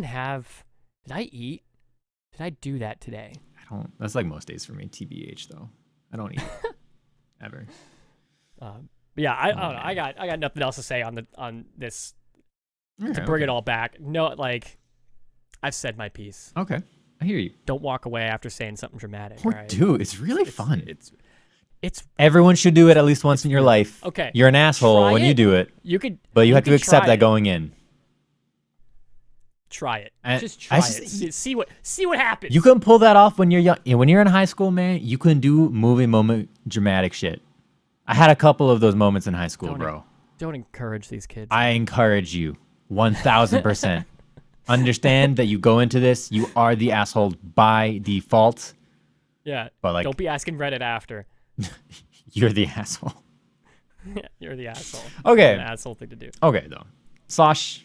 Did I do that today? I don't. That's like most days for me, TBH though. I don't eat ever. Yeah, I don't know. I got nothing else to say on this to bring it all back. No, like I've said my piece. Okay, I hear you. Don't walk away after saying something dramatic. Or right? dude, it's really fun. It's everyone should do it at least once in your life. Okay, you're an asshole when you do it. But you have to accept that going in. Try it. Just try it. See what happens. You can pull that off when you're young. When you're in high school, man, you can do movie moment dramatic shit. I had a couple of those moments in high school, bro. Don't encourage these kids. I encourage you 1,000%. understand that you go into this, you are the asshole by default. Yeah. But like, don't be asking Reddit after. You're the asshole. Yeah, you're the asshole. Okay. An asshole thing to do. Okay, though. Slosh,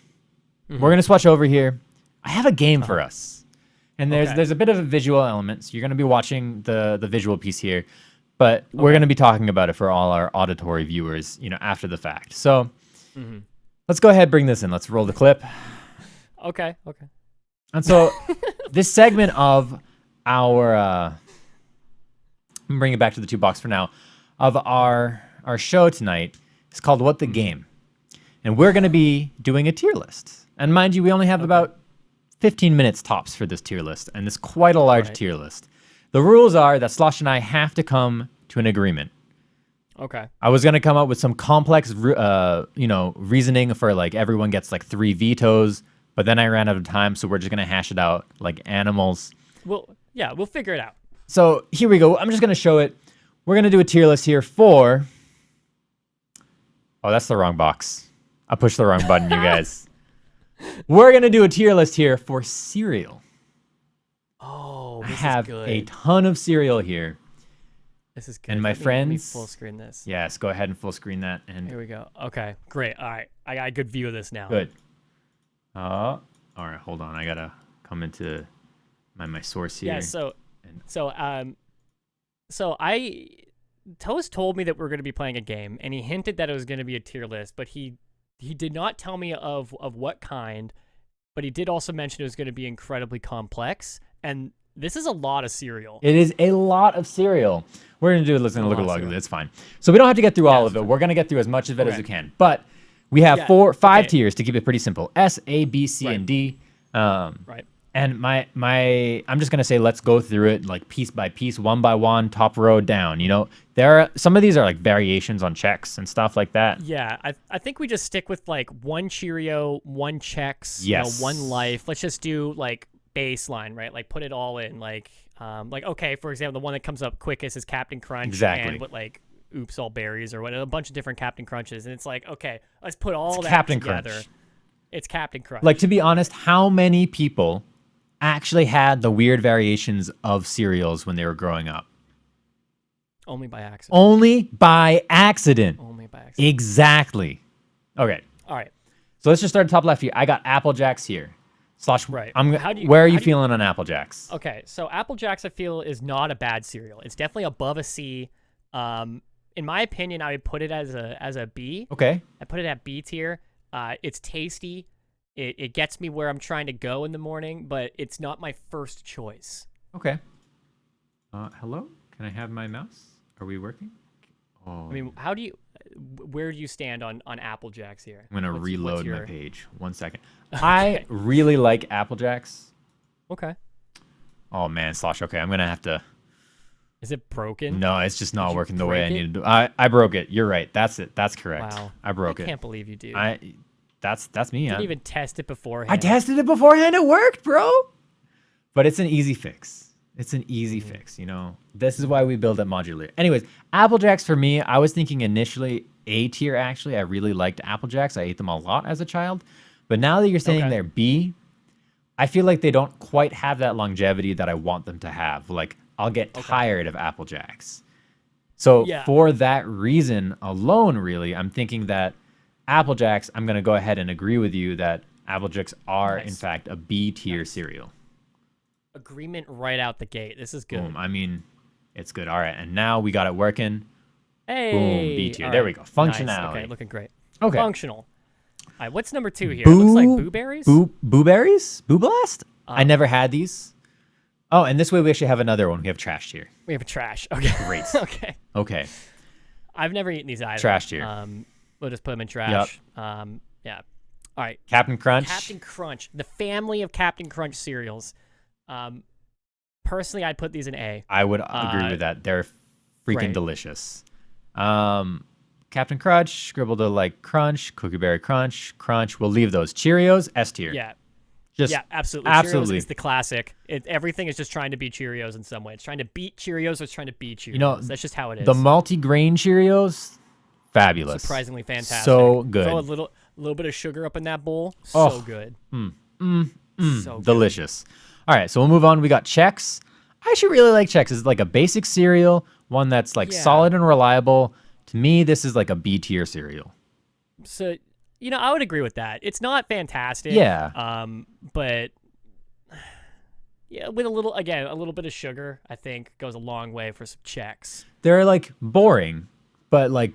we're going to switch over here. I have a game for us. And there's a bit of a visual element. So you're going to be watching the visual piece here. But we're going to be talking about it for all our auditory viewers, after the fact. So let's go ahead, bring this in. Let's roll the clip. Okay. And so this segment of our, bring it back to the 2 box for now, of our show tonight is called What the Game. And we're going to be doing a tier list. And mind you, we only have about 15 minutes tops for this tier list. And it's quite a large tier list. The rules are that Slosh and I have to come to an agreement. Okay. I was going to come up with some complex, reasoning for like everyone gets like 3 vetoes. But then I ran out of time. So we're just going to hash it out like animals. Well, yeah, we'll figure it out. So here we go. I'm just going to show it. We're going to do a tier list here for... Oh, that's the wrong box. I pushed the wrong button, you guys. We're going to do a tier list here for cereal. Oh, I this have is good. a ton of cereal here. This is good. And my Let me friends... full screen this. Yes, go ahead and full screen that. And Here we go. Okay, great. All right. I got a good view of this now. good. All right, hold on. I got to come into my source here. Yeah, so Toast told me that we're going to be playing a game, and he hinted that it was going to be a tier list, but he did not tell me of what kind, but he did also mention it was going to be incredibly complex, and this is a lot of cereal. It is a lot of cereal. We're going to do it. Listen, look at cereal. It's fine. So we don't have to get through all of it. We're going to get through as much of it as we can. But we have 5 tiers to keep it pretty simple. S, A, B, C, and D. Right. And I'm just gonna say let's go through it like piece by piece, one by one, top row down. There are some of these are like variations on checks and stuff like that. Yeah, I think we just stick with like 1 Cheerio, 1 Chex, yes, 1 Life. Let's just do like baseline, right? Like put it all in. Like okay, for example, the one that comes up quickest is Captain Crunch. Exactly. And with like Oops All Berries or what, a bunch of different Captain Crunches, and it's like okay, let's put all that Captain together. Crunch. It's Captain Crunch. Like, to be honest, how many people actually had the weird variations of cereals when they were growing up? Only by accident. Only by accident. Only by accident. Exactly. Okay. All right. So let's just start top left here. I got Apple Jacks here. Slosh, right. Where are you feeling on Apple Jacks? Okay, so Apple Jacks I feel is not a bad cereal. It's definitely above a C. In my opinion, I would put it as a B. Okay. I put it at B tier. It's tasty. It gets me where I'm trying to go in the morning, but it's not my first choice. Okay. Hello? Can I have my mouse? Are we working? Oh. I mean, where do you stand on Apple Jacks here? I'm going to reload my page. 1 second. I really like Apple Jacks. Okay. Oh, man, Slosh. Okay, I'm going to have to... Is it broken? No, it's just not working the way I needed to. I broke it. You're right. That's it. That's correct. Wow. I broke it. I can't believe you do. That's me. You didn't even test it beforehand. I tested it beforehand. It worked, bro. But it's an easy fix. It's an easy fix, This is why we build it modular. Anyways, Apple Jacks for me, I was thinking initially A tier, actually. I really liked Apple Jacks. I ate them a lot as a child. But now that you're saying they're B, I feel like they don't quite have that longevity that I want them to have. Like, I'll get tired of Apple Jacks. So for that reason alone, really, I'm thinking that Apple Jacks, I'm going to go ahead and agree with you that Apple Jacks are, in fact, a B tier cereal. Agreement right out the gate. This is good. Boom. I mean, it's good. All right. And now we got it working. Hey. Boom. B tier. There we go. Functionality. Nice. Okay, looking great. Okay. Functional. All right, what's number 2 here? It looks like Boo Berries? Boo Berries? Boo Blast? I never had these. Oh, and this way we actually have another one. We have trash tier. We have a trash. Okay. Great. Okay. I've never eaten these either. Trash tier. We'll just put them in trash. Yeah. All right. Captain Crunch. Captain Crunch. The family of Captain Crunch cereals. Personally, I'd put these in A. I would agree with that. They're freaking delicious. Captain Crunch, Scribble to like Crunch, Cookie Berry Crunch, Crunch. We'll leave those. Cheerios, S tier. Yeah. Just absolutely. Cheerios is the classic. Everything is just trying to be Cheerios in some way. It's trying to beat Cheerios or it's trying to be Cheerios. That's just how it is. The multi-grain Cheerios, fabulous. Surprisingly fantastic. So good. Throw a little bit of sugar up in that bowl. So good. So good. Delicious. All right, so we'll move on. We got Chex. I actually really like Chex. It's like a basic cereal, one that's like solid and reliable. To me, this is like a B tier cereal. So, I would agree with that. It's not fantastic. Yeah. But yeah, with a little bit of sugar, I think goes a long way for some Chex. They're like boring, but like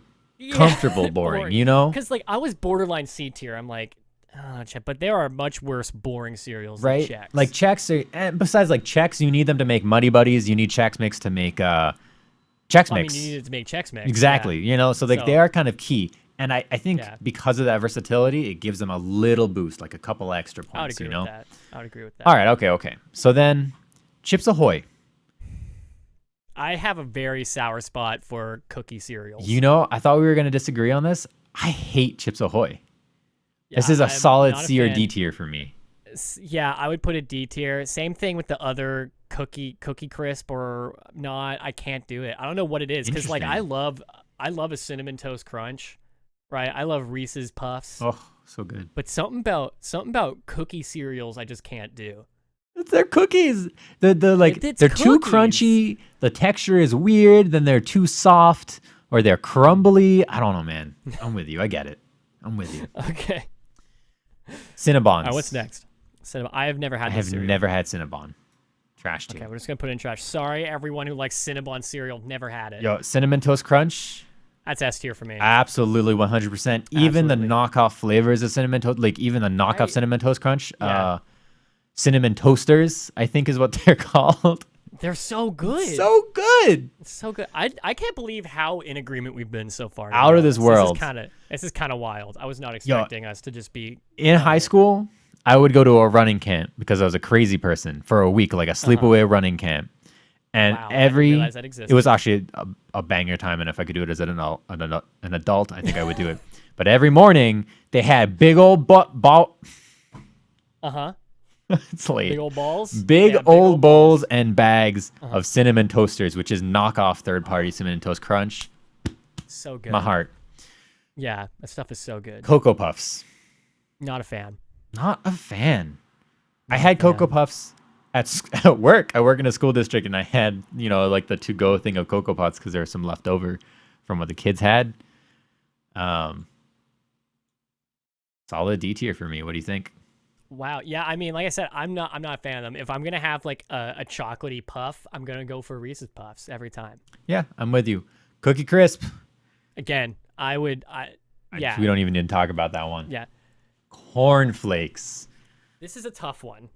comfortable boring, you know? Because like I was borderline C tier. I'm like, but there are much worse boring cereals right? than Chex. Like Chex are, and besides like Chex, you need them to make Muddy Buddies. You need Chex Mix to make Chex Mix. I mean, you needed to make Chex Mix. Exactly. Yeah. So like they are kind of key. And I think because of that versatility, it gives them a little boost, like a couple extra points. I would agree with that. I would agree with that. All right. Okay. So then Chips Ahoy. I have a very sour spot for cookie cereals. I thought we were going to disagree on this. I hate Chips Ahoy. Yeah, this is a solid C or D tier for me. Yeah, I would put it D tier. Same thing with the other cookie crisp or not. I can't do it. I don't know what it is because like I love a cinnamon toast crunch, right? I love Reese's Puffs. Oh, so good. But something about cookie cereals I just can't do. They're cookies. They're cookies. too crunchy. The texture is weird. Then they're too soft or they're crumbly. I don't know, man. I'm with you. I get it. I'm with you. Okay. Cinnabons. All right, what's next? I have never had. I have never had Cinnabon. Trash too. Okay, we're just gonna put it in trash. Sorry, everyone who likes Cinnabon cereal, never had it. Yo, Cinnamon Toast Crunch. That's S tier for me. Absolutely, 100%. Even the knockoff flavors of Cinnamon Toast, like even the knockoff Cinnamon Toast Crunch, Cinnamon Toasters, I think is what they're called. They're so good. So good. So good. I can't believe how in agreement we've been so far. Out of this world. This is kind of wild. I was not expecting us to just be... In high school, I would go to a running camp because I was a crazy person for a week, like a sleepaway running camp. And I didn't realize that existed. It was actually a banger time, and if I could do it as an adult, I think I would do it. But every morning, they had big old it's late. Big old balls? Big old bowls and bags of cinnamon toasters, which is knockoff third-party Cinnamon Toast Crunch. So good. My heart. Yeah, that stuff is so good. Cocoa Puffs. Not a fan. Not a fan. I had Cocoa Puffs at work. I work in a school district, and I had, like the to-go thing of Cocoa Puffs because there was some left over from what the kids had. Solid D tier for me. What do you think? Wow. Yeah, I mean, like I said, I'm not a fan of them. If I'm gonna have like a chocolatey puff, I'm gonna go for Reese's Puffs every time. Yeah, I'm with you. Cookie Crisp. Again, we don't even need to talk about that one. Yeah. Corn Flakes. This is a tough one.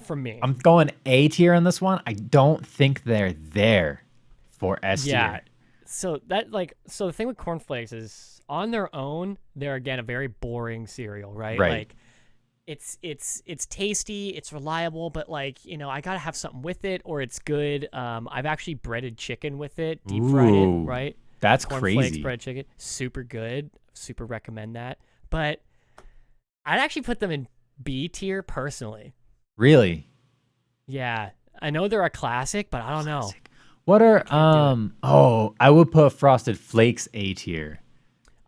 For me. I'm going A tier on this one. I don't think they're there for S tier. Yeah. So the thing with Corn Flakes is on their own, they're again a very boring cereal, right? Right. Like it's tasty, it's reliable, but like, I gotta have something with it or it's good. I've actually breaded chicken with it, deep fried it, right? That's Corn crazy. Flakes, breaded chicken, super good. Super recommend that. But I'd actually put them in B tier personally. Really? Yeah. I know they're a classic, but I don't know. What are I would put Frosted Flakes A tier.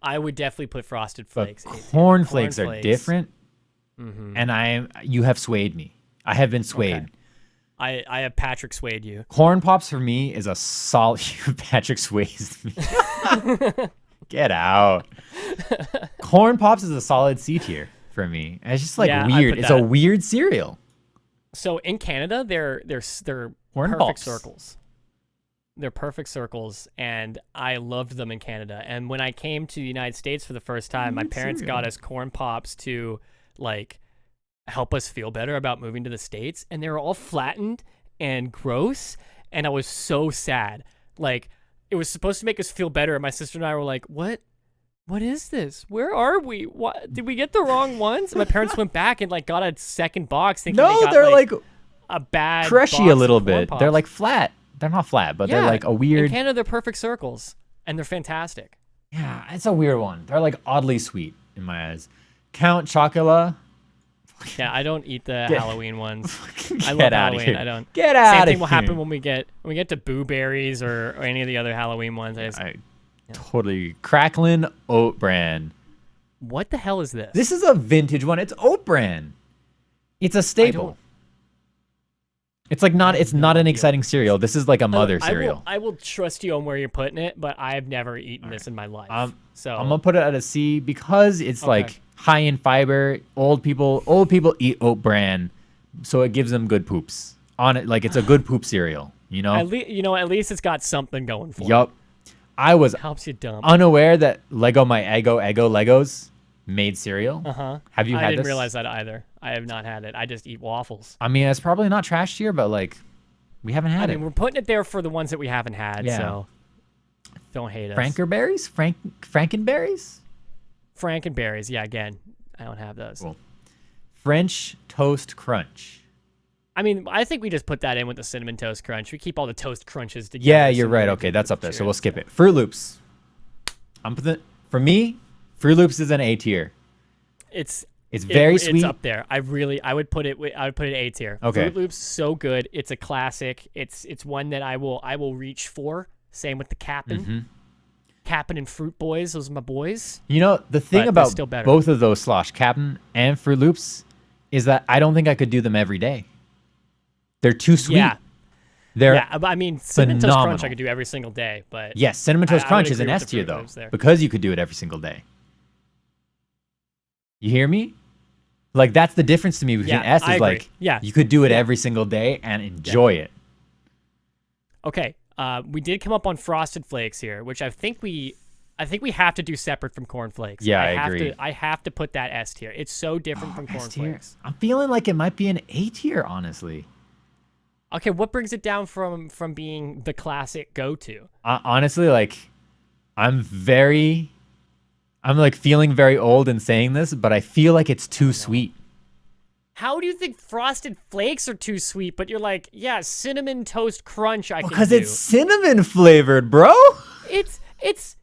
I would definitely put Frosted Flakes A tier. Corn Flakes are different. Mm-hmm. And you have swayed me. I have been swayed. Okay. I have Patrick swayed you. Corn Pops for me is a solid. Patrick sways me. Get out. Corn Pops is a solid C tier for me. And it's just like weird. It's a weird cereal. So in Canada, they're Corn perfect Pops. circles. They're perfect circles, and I loved them in Canada. And when I came to the United States for the first time, my parents got us Corn Pops to like help us feel better about moving to the States, and they were all flattened and gross, and I was so sad. Like, it was supposed to make us feel better, and my sister and I were like, what is this? Where are we? What did we get the wrong ones? And my parents went back and like got a second box thinking they're like a bad crushy a little bit. Pops. They're like flat. They're not flat, but they're like a weird. In Canada, they're perfect circles, and they're fantastic. Yeah, it's a weird one. They're like oddly sweet in my eyes. Count Chocula. Yeah, I don't eat the Halloween ones. I love Get out Halloween. of here. I don't. Get out of here. Same thing will happen when we get to Boo Berries or any of the other Halloween ones. Totally. Cracklin' Oat Bran. What the hell is this? This is a vintage one. It's Oat Bran. It's a staple. It's like not. It's not an exciting cereal. This is like a mother cereal. I will trust you on where you're putting it, but I have never eaten this in my life. So I'm gonna put it at a C because it's like high in fiber. Old people eat oat bran, so it gives them good poops on it. Like it's a good poop cereal. You know. At least it's got something going for it. Yup. I was helps you dump. unaware that Lego My Eggo Legos made cereal. Have you had this? I didn't realize that either. I have not had it. I just eat waffles. I mean, it's probably not trash tier, but like, we haven't had it. I mean, we're putting it there for the ones that we haven't had, so don't hate us. Frankenberries? Frankenberries, yeah, again, I don't have those. Cool. French Toast Crunch. I mean, I think we just put that in with the Cinnamon Toast Crunch. We keep all the Toast Crunches together. Yeah, you're right. Okay, that's up there, so we'll skip it. Fruit Loops. For me, Fruit Loops is an A tier. It's very sweet. It's up there. I would put it A tier. Okay. Fruit Loops, so good. It's a classic. It's one that I will reach for. Same with the Cap'n. Cap'n and Fruit Boys, those are my boys. You know, the thing about both of those Cap'n and Fruit Loops is that I don't think I could do them every day. They're too sweet. I mean, Cinnamon Toast Crunch I could do every single day, but yes, Cinnamon Toast Crunch is an S tier though, because you could do it every single day. You hear me? Like that's the difference to me between S is like you could do it every single day and enjoy it. Okay, we did come up on Frosted Flakes here, which I think we have to do separate from Corn Flakes. Yeah, I agree. I have to put that S tier. It's so different from Corn Flakes. I'm feeling like it might be an A tier, honestly. Okay, what brings it down from being the classic go-to? Honestly, like I'm like feeling very old in saying this, but I feel like it's too sweet. How do you think Frosted Flakes are too sweet? But you're like, yeah, Cinnamon Toast Crunch I can do. Because it's cinnamon flavored, bro. It's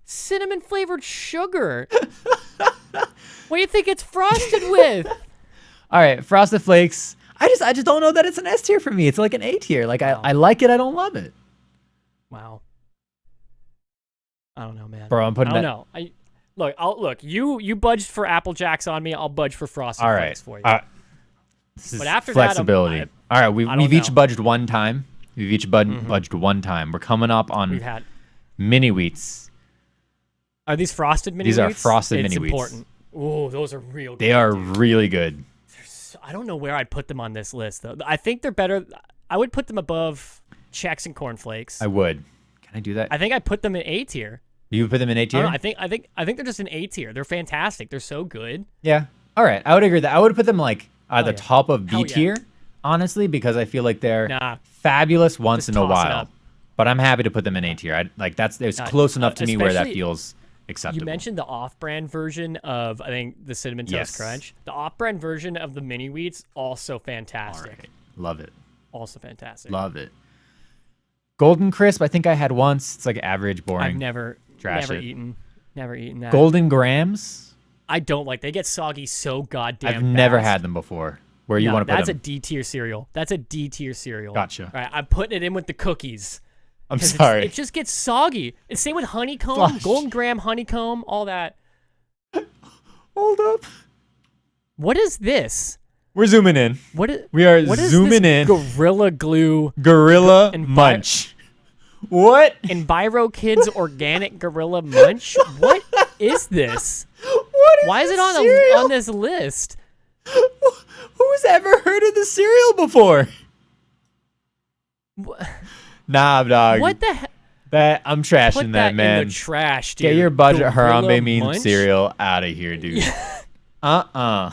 cinnamon flavored sugar. What do you think it's frosted with? All right, Frosted Flakes. I just don't know that it's an S tier for me. It's like an A tier. Like I like it, I don't love it. Wow. I don't know, man. Bro, I'm putting I don't know. Look. You budged for Apple Jacks on me. I'll budge for Frosted Flakes for you. This is but after flexibility. that, all right, we've each budged one time. We've each budged one time. We're coming up on mini wheats. Are these frosted mini wheats? These are frosted mini wheats. Important. Ooh, those are real good. They are really good. I don't know where I'd put them on this list though. I think they're better. I would put them above Chex and Corn Flakes. I would. Can I do that? I think I'd put them in A tier. You would put them in A tier? I think they're just in A tier. They're fantastic. They're so good. Yeah. All right. I would agree with that. I would put them like at the top of B tier, honestly, because I feel like they're fabulous once in a while. But I'm happy to put them in A tier. It's close enough to me where that feels acceptable. You mentioned the off-brand version of, I think, the Cinnamon Toast Crunch. The off-brand version of the mini wheats, also fantastic. All right. Love it. Also fantastic. Love it. Golden Crisp, I think I had once. It's like average, boring. I've never eaten that. Golden Grams. I don't like. They get soggy so goddamn I've fast. Never had them before. Where you want to put them? That's a D tier cereal. That's a D tier cereal. Gotcha. All right, I'm putting it in with the cookies. I'm sorry. It just gets soggy. It's same with honeycomb, Golden Graham honeycomb, all that. Hold up. What is this? We're zooming in. We are zooming in. Gorilla Glue. Gorilla Munch. What? Enviro Kids Organic Gorilla Munch? What is this? Why is it on this list? Who's ever heard of this cereal before? Nah, dog. What the heck? I'm trashing that, man. In the trash, dude. Get your budget Harambe mean cereal out of here, dude. Nah.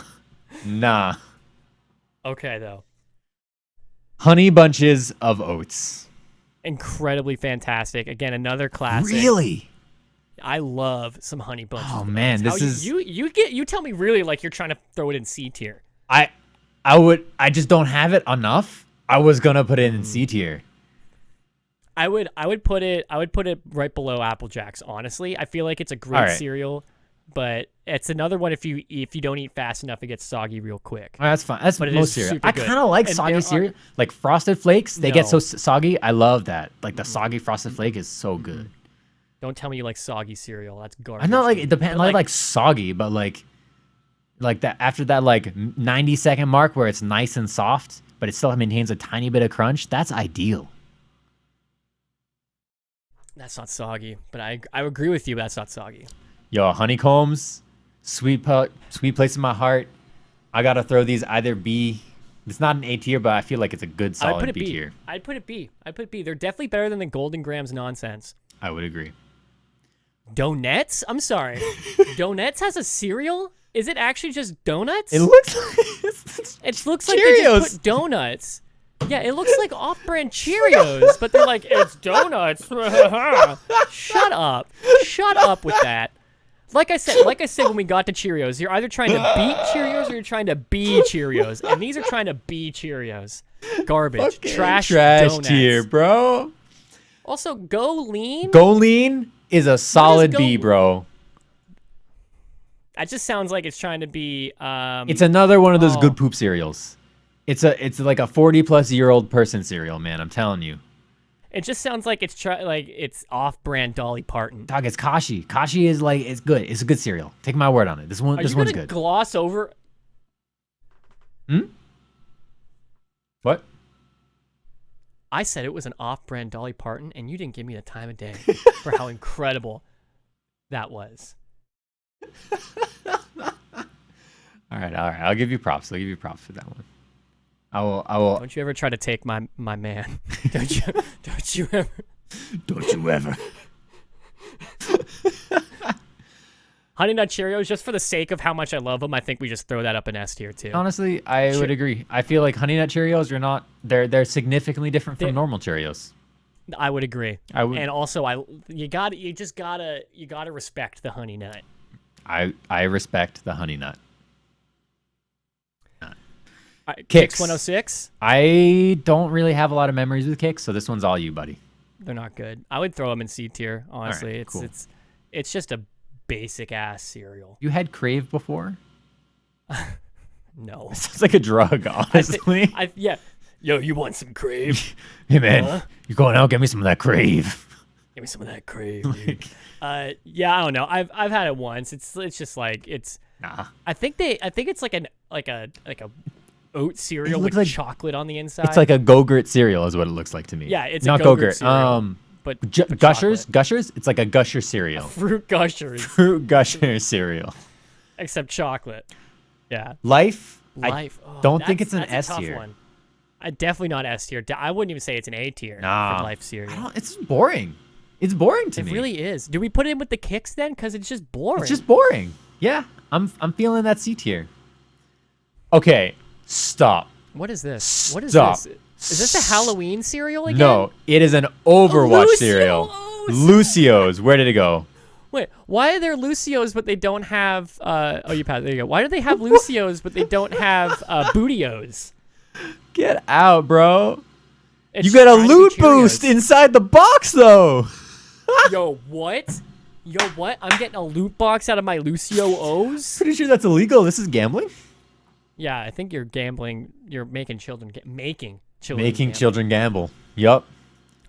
Okay, though. Honey Bunches of Oats. Incredibly fantastic. Again, another classic. Really? I love some Honey Bunches. Oh man, this is you tell me really like you're trying to throw it in C tier. I just don't have it enough. I was gonna put it in C tier. I would put it right below Apple Jacks, honestly. I feel like it's a great cereal, but it's another one if you don't eat fast enough, it gets soggy real quick. Oh, that's fine. That's most cereal. I kind of like soggy cereal. Like Frosted Flakes, they get so soggy. I love that. Like the soggy Frosted Flake is so good. Don't tell me you like soggy cereal. That's garbage. I know, like it depends. I like soggy, but like like that after that like 90-second mark where it's nice and soft, but it still maintains a tiny bit of crunch. That's ideal. That's not soggy, but I agree with you. But that's not soggy. Yo, honeycombs, sweet place in my heart. I gotta throw these either B. It's not an A tier, but I feel like it's a good solid B tier. I'd put it B. They're definitely better than the Golden Grams nonsense. I would agree. Donuts? I'm sorry. Donuts has a cereal? Is it actually just donuts? It looks like it looks like they just put donuts. Yeah, it looks like off-brand Cheerios, but they're like, it's donuts. Shut up. Shut up with that. Like I said when we got to Cheerios, you're either trying to beat Cheerios or you're trying to be Cheerios. And these are trying to be Cheerios. Garbage. Okay. Trash Trash tier, bro. Also, Go Lean. Go Lean is a solid B, bro. That just sounds like it's trying to be... it's another one of those good poop cereals. It's like a 40-plus-year-old person cereal, man. I'm telling you. It just sounds like it's off-brand Dolly Parton. Dog, it's Kashi. Kashi is like, it's good. It's a good cereal. Take my word on it. This one's good. Gloss over? What? I said it was an off-brand Dolly Parton, and you didn't give me the time of day for how incredible that was. All right. I'll give you props. I'll give you props for that one. I will. Don't you ever try to take my man. Don't you ever. Don't you ever. Honey Nut Cheerios, just for the sake of how much I love them, I think we just throw that up in S tier too. Honestly, I would agree. I feel like Honey Nut Cheerios are not. They're significly different from normal Cheerios. I would agree. And also, you gotta respect the Honey Nut. I respect the Honey Nut. Kix 106. I don't really have a lot of memories with Kix, so this one's all you, buddy. They're not good. I would throw them in C tier. Honestly, right, cool. It's just a basic ass cereal. You had Crave before? No. It sounds like a drug, honestly. Yeah. Yo, you want some Crave? Hey man, you going out? Get me some of that Crave. Give me some of that Crave. Dude. Yeah, I don't know. I've had it once. It's just like it's. Nah. I think it's like a oat cereal with chocolate on the inside. It's like a Go-Gurt cereal is what it looks like to me. Yeah, it's not a Go-Gurt cereal, but Gushers? Gushers? It's like a Gusher cereal. Fruit Gushers. Fruit Gusher cereal. Except chocolate. Yeah. Life? I don't think it's an S tier. One. Definitely not S tier. I wouldn't even say it's an A tier for Life cereal. It's boring. It's boring to me. It really is. Do we put it in with the Kicks then? Because it's just boring. It's just boring. Yeah, I'm feeling that C tier. Okay. Stop. What is this? Stop. What is this? Is this a Halloween cereal again? No, it is an Overwatch cereal. Lucio's. Where did it go? Wait, why are there Lucio's but they don't have? You passed. There you go. Why do they have Lucio's but they don't have Bootios? Get out, bro. You get a loot boost inside the box, though. Yo, what? I'm getting a loot box out of my Lucio O's? Pretty sure that's illegal. This is gambling. Yeah, I think you're gambling. You're making children gamble. Yup.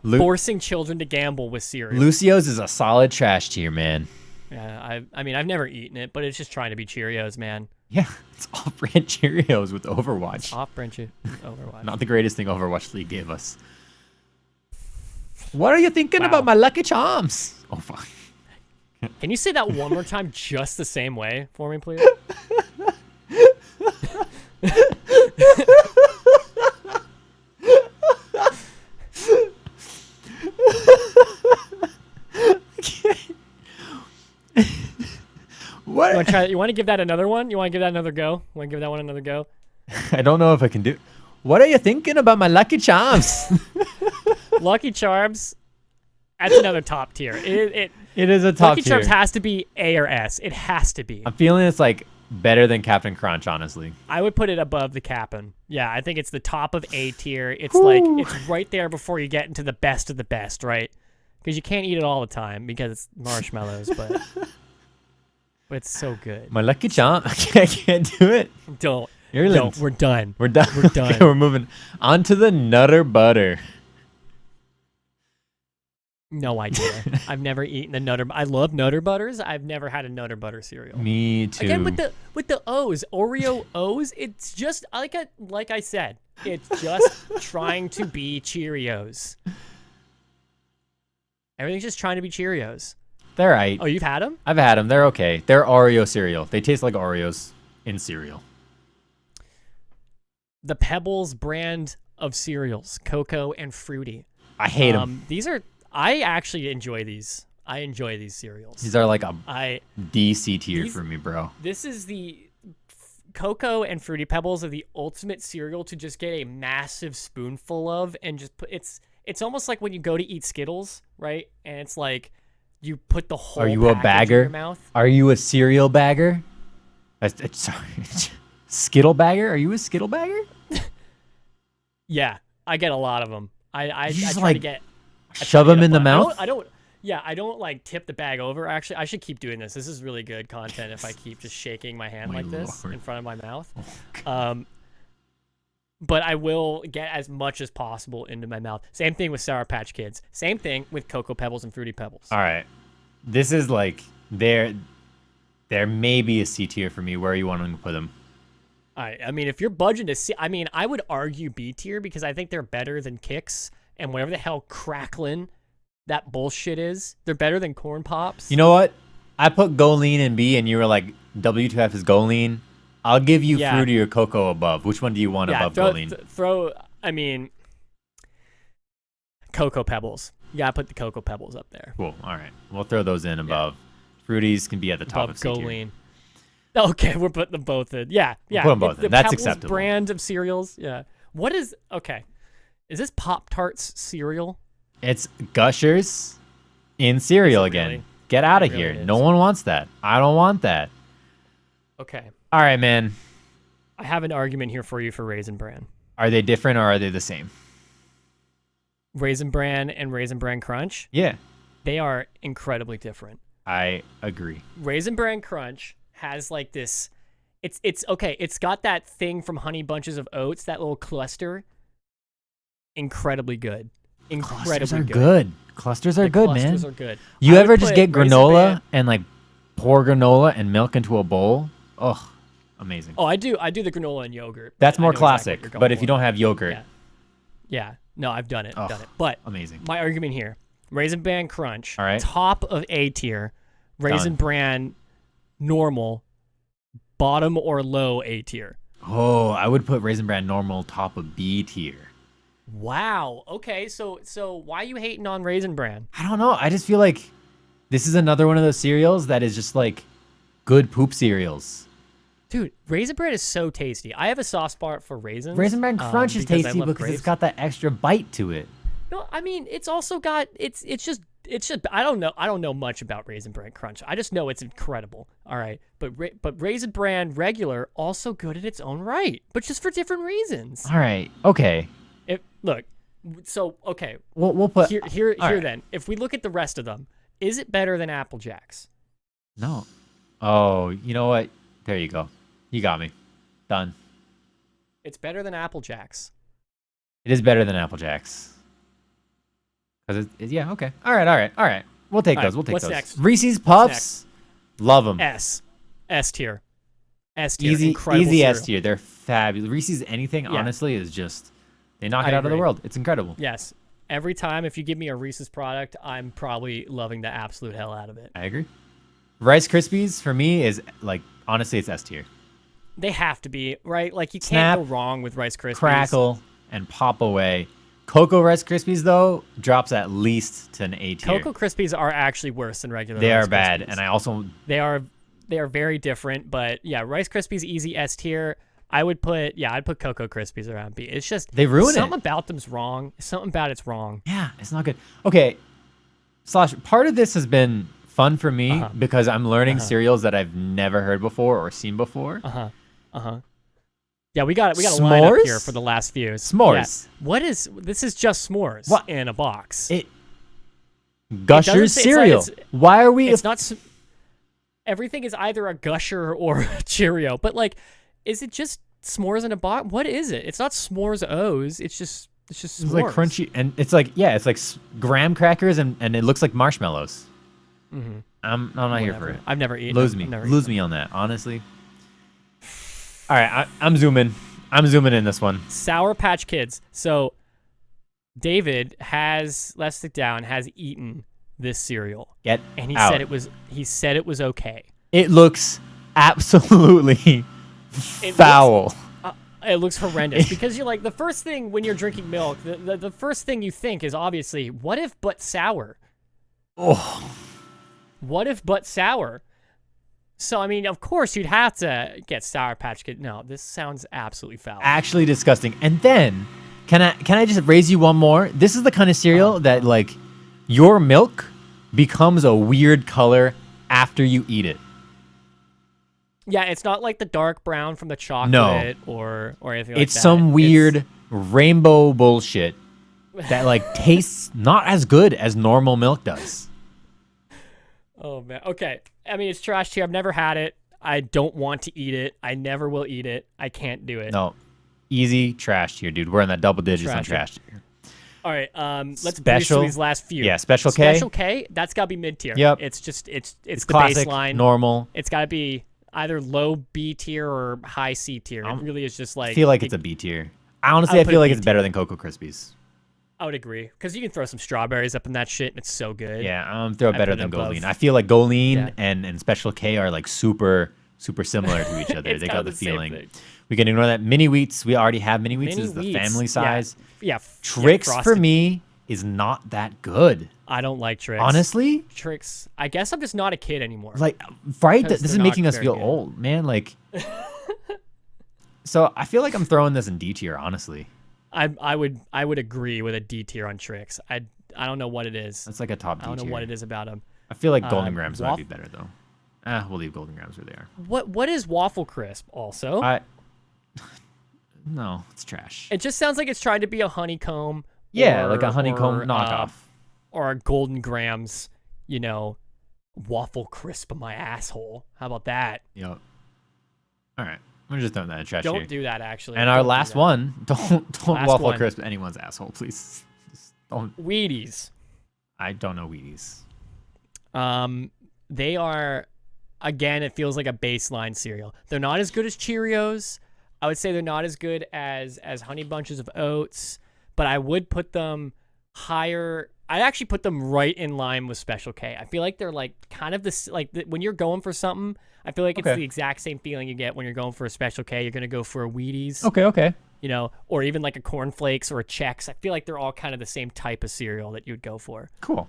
Forcing children to gamble with cereal. Lucio's is a solid trash tier, man. Yeah, I mean, I've never eaten it, but it's just trying to be Cheerios, man. Yeah, it's off-brand Cheerios with Overwatch. It's off-brand Overwatch. Not the greatest thing Overwatch League gave us. What are you thinking about my Lucky Charms? Oh, fuck. Can you say that one more time just the same way for me, please? What? You want to give that another one? You want to give that another go? Want to give that one another go? I don't know if I can do. What are you thinking about my Lucky Charms? Lucky Charms. That's another top tier. It is a top tier. Lucky Charms has to be A or S. It has to be. I'm feeling it's like better than Captain Crunch, honestly. I would put it above the Cap'n. Yeah, I think it's the top of A tier. It's like it's right there before you get into the best of the best, right? Because you can't eat it all the time because it's marshmallows, but it's so good. My Lucky Charm. I can't do it. Don't. No, we're done. We're done. We're done. Okay, we're moving on to the Nutter Butter. No idea. I've never eaten a Nutter. I love Nutter Butters. I've never had a Nutter Butter cereal. Me too. Again, with the O's, Oreo O's. It's just like I said, it's just trying to be Cheerios. Everything's just trying to be Cheerios. They're right. Oh, you've had them? I've had them. They're okay. They're Oreo cereal. They taste like Oreos in cereal. The Pebbles brand of cereals, cocoa and fruity. I hate them. I actually enjoy these. I enjoy these cereals. These are like a DC tier for me, bro. This is the cocoa and fruity Pebbles are the ultimate cereal to just get a massive spoonful of and just put. It's almost like when you go to eat Skittles, right? And it's like you put the whole. Are you a bagger? In your mouth. Are you a cereal bagger? Sorry, Skittle bagger? Are you a Skittle bagger? Yeah, I get a lot of them. I try like to get. Shove them in the mouth? I don't. Yeah, I don't like tip the bag over. Actually, I should keep doing this. This is really good content if I keep just shaking my hand like this in front of my mouth. But I will get as much as possible into my mouth. Same thing with Sour Patch Kids. Same thing with Cocoa Pebbles and Fruity Pebbles. All right. This is like, there may be a C tier for me. Where are you wanting to put them? All right. I mean, if you're budgeting to C, I mean, I would argue B tier because I think they're better than Kix and whatever the hell crackling that bullshit is. They're better than Corn Pops. You know what? I put Go Lean in B and you were like, W2F is Go Lean. I'll give you Fruity or Cocoa above. Which one do you want above Go Lean? I mean, Cocoa Pebbles. You gotta put the Cocoa Pebbles up there. Cool. All right. We'll throw those in above. Fruities can be at the top of C tier. Go Lean. Okay, we're putting them both in. Yeah. We'll put them both in. That's Pebbles acceptable. Brand of cereals. Yeah. What is, okay. Is this Pop-Tarts cereal? It's Gushers in cereal again. Really? Get out of here. No one wants that. I don't want that. Okay. All right, man. I have an argument here for you for Raisin Bran. Are they different or are they the same? Raisin Bran and Raisin Bran Crunch? Yeah. They are incredibly different. I agree. Raisin Bran Crunch has like this, it's okay. It's got that thing from Honey Bunches of Oats, that little cluster. Incredibly good. Clusters are good. Clusters are good, man. Clusters are good. You ever just get granola and like pour granola and milk into a bowl? Ugh, amazing. Oh, I do the granola and yogurt. That's more classic. But if you don't have yogurt. Yeah. No, I've done it. But amazing. My argument here, Raisin Bran Crunch, all right, top of A tier. Raisin Bran normal, bottom or low A tier. Oh, I would put Raisin Bran normal top of B tier. Wow. Okay, so why are you hating on Raisin Bran? I don't know. I just feel like this is another one of those cereals that is just like good poop cereals. Dude, Raisin Bran is so tasty. I have a soft spot for raisins. Raisin Bran Crunch is tasty because it's got that extra bite to it. No, I mean, it's also got it's just I don't know much about Raisin Bran Crunch. I just know it's incredible. All right, but Raisin Bran regular also good in its own right, but just for different reasons. All right. Okay. Look, so okay. We'll put here then. If we look at the rest of them, is it better than Apple Jacks? No. Oh, you know what? There you go. You got me. Done. It's better than Apple Jacks. It is better than Apple Jacks. Cause yeah. Okay. All right. We'll take those. We'll take what's those. Next? Reese's Puffs. Love them. S tier. Easy cereal. S tier. They're fabulous. Reese's anything honestly is just. They knock it out of the world. It's incredible. Yes. Every time if you give me a Reese's product, I'm probably loving the absolute hell out of it. I agree. Rice Krispies for me is like, honestly, it's S tier. They have to be, right? Like you can't go wrong with Rice Krispies. Crackle and pop away. Cocoa Rice Krispies though drops at least to an A tier. Cocoa Krispies are actually worse than regular They Rice are bad. Krispies. And I also... They are very different, but yeah, Rice Krispies easy S tier. I'd put Cocoa Krispies around B. It's just they ruin something about them's wrong. Something about it's wrong. Yeah, it's not good. Okay, Slash. Part of this has been fun for me because I'm learning cereals that I've never heard before or seen before. Yeah, we got a line up here for the last few. S'mores. Yeah. This is just s'mores in a box. Gushers cereal. Why are we? It's not. Everything is either a Gusher or a Cheerio, but like. Is it just s'mores in a box? What is it? It's not s'mores O's. It's just s'mores. It's like crunchy, and it's like graham crackers, and it looks like marshmallows. I'm not here for it. I've never eaten. Lose me on that, honestly. All right, I'm zooming. I'm zooming in this one. Sour Patch Kids. So David has, let's sit down, has eaten this cereal. Get and he out. said it was okay. It looks absolutely foul. It looks horrendous because you're like, the first thing when you're drinking milk, the first thing you think is obviously, what if but sour? Oh. What if but sour? So, I mean, of course you'd have to get Sour Patch Kid. No, this sounds absolutely foul. Actually disgusting. And then, can I just raise you one more? This is the kind of cereal that, like, your milk becomes a weird color after you eat it. Yeah, it's not like the dark brown from the chocolate or anything like that. It's some weird rainbow bullshit that, like, tastes not as good as normal milk does. Oh, man. Okay. I mean, it's trash tier. I've never had it. I don't want to eat it. I never will eat it. I can't do it. No. Easy trash tier, dude. We're in that double digits on trash tier. All right. Let's breeze through these last few. Yeah, Special K. Special K, that's got to be mid-tier. Yep. It's just, it's the classic, baseline. normal. It's got to be either low B tier or high C tier. It really is just like... I feel like it's a B tier. I feel like it's better than Cocoa Krispies. I would agree. Because you can throw some strawberries up in that shit, and it's so good. Yeah, throw it better than Goleen. I feel like Goleen and Special K are like super similar to each other. They got the feeling. We can ignore that. Mini Wheats, we already have Mini Wheats. This is the family size. Yeah. Tricks for me is not that good. I don't like Tricks. Honestly? Tricks. I guess I'm just not a kid anymore. Like, right? This is making us feel old, man. Like, so I feel like I'm throwing this in D tier, honestly. I would agree with a D tier on Tricks. I don't know what it is. It's like a top D tier. I don't know what it is about them. I feel like Golden Grams might be better though. We'll leave Golden Grams where they are. What is Waffle Crisp also? No, it's trash. It just sounds like it's trying to be a honeycomb. Yeah, like a honeycomb knockoff. Or a Golden Grams, Waffle Crisp in my asshole. How about that? Yep. All right. I'm just throwing that in trash. Don't do that, actually. And our last one, don't Waffle Crisp anyone's asshole, please. Just don't. Wheaties. I don't know Wheaties. They are, again, it feels like a baseline cereal. They're not as good as Cheerios. I would say they're not as good as Honey Bunches of Oats, but I would put them higher. I'd actually put them right in line with Special K. I feel like they're like kind of this, like when you're going for something, I feel like it's the exact same feeling you get when you're going for a Special K. You're going to go for a Wheaties. Okay. Or even like a Corn Flakes or a Chex. I feel like they're all kind of the same type of cereal that you'd go for. Cool.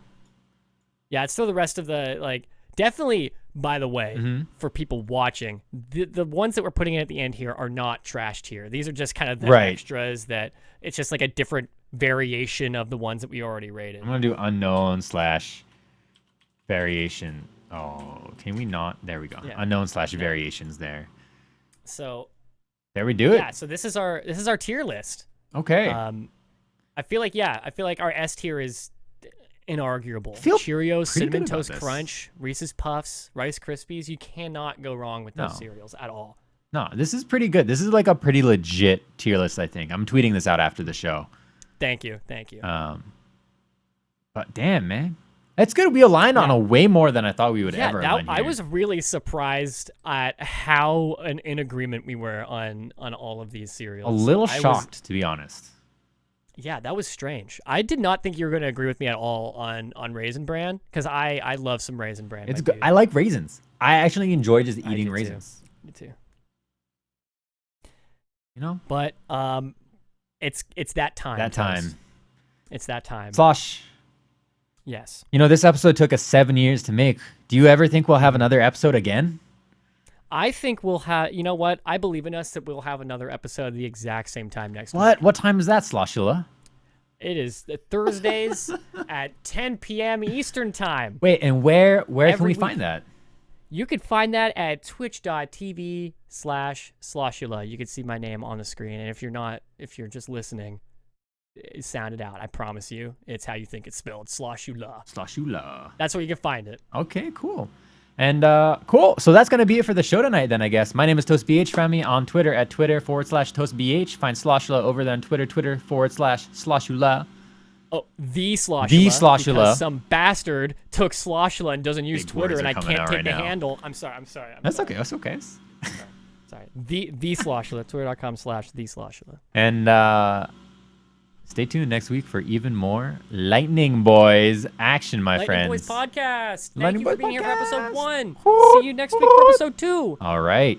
Yeah, it's still the rest of the, like, definitely, by the way, for people watching, the ones that we're putting in at the end here are not trashed here. These are just kind of the extras that it's just like a different variation of the ones that we already rated. I'm going to do unknown / variation. Oh, can we not? There we go. Yeah. Unknown / variations there. So there we do it. Yeah, so this is our tier list. Okay. I feel like our S tier is inarguable. Cheerios, Cinnamon Toast Crunch, Reese's Puffs, Rice Krispies. You cannot go wrong with those cereals at all. No, this is pretty good. This is like a pretty legit tier list, I think. I'm tweeting this out after the show. Thank you. But damn, man. That's good. We aligned on a way more than I thought we would ever align here. I was really surprised at how in agreement we were on all of these cereals. A little shocked, to be honest. Yeah, that was strange. I did not think you were going to agree with me at all on Raisin Bran, because I love some Raisin Bran. It's good. I like raisins. I actually enjoy just eating raisins. Me too. But it's that time. It's that time. Slosh. Yes. This episode took us 7 years to make. Do you ever think we'll have another episode again? I think we'll have, you know what? I believe in us that we'll have another episode at the exact same time next week. What? What time is that, Sloshula? It is Thursdays at 10 p.m. Eastern time. Wait, and where can we find that? You could find that at twitch.tv/Sloshula. You could see my name on the screen. And if you're just listening, sound it out. I promise you. It's how you think it's spelled. Sloshula. Sloshula. That's where you can find it. Okay, cool. And cool. So that's going to be it for the show tonight then, I guess. My name is ToastBH. Find me on Twitter at Twitter/ToastBH. Find Sloshula over there on Twitter, Twitter/Sloshula. Oh, the Sloshula. The Sloshula. Because some bastard took Sloshula and doesn't use Twitter, and I can't take the handle. I'm sorry. That's okay. That's okay. Sorry. The Sloshula. Twitter.com/the Sloshula. And stay tuned next week for even more Lightning Boys action, my friends. Lightning Boys podcast. Thank Lightning you for Boys being here for episode podcast. 1. See you next week for episode 2. All right.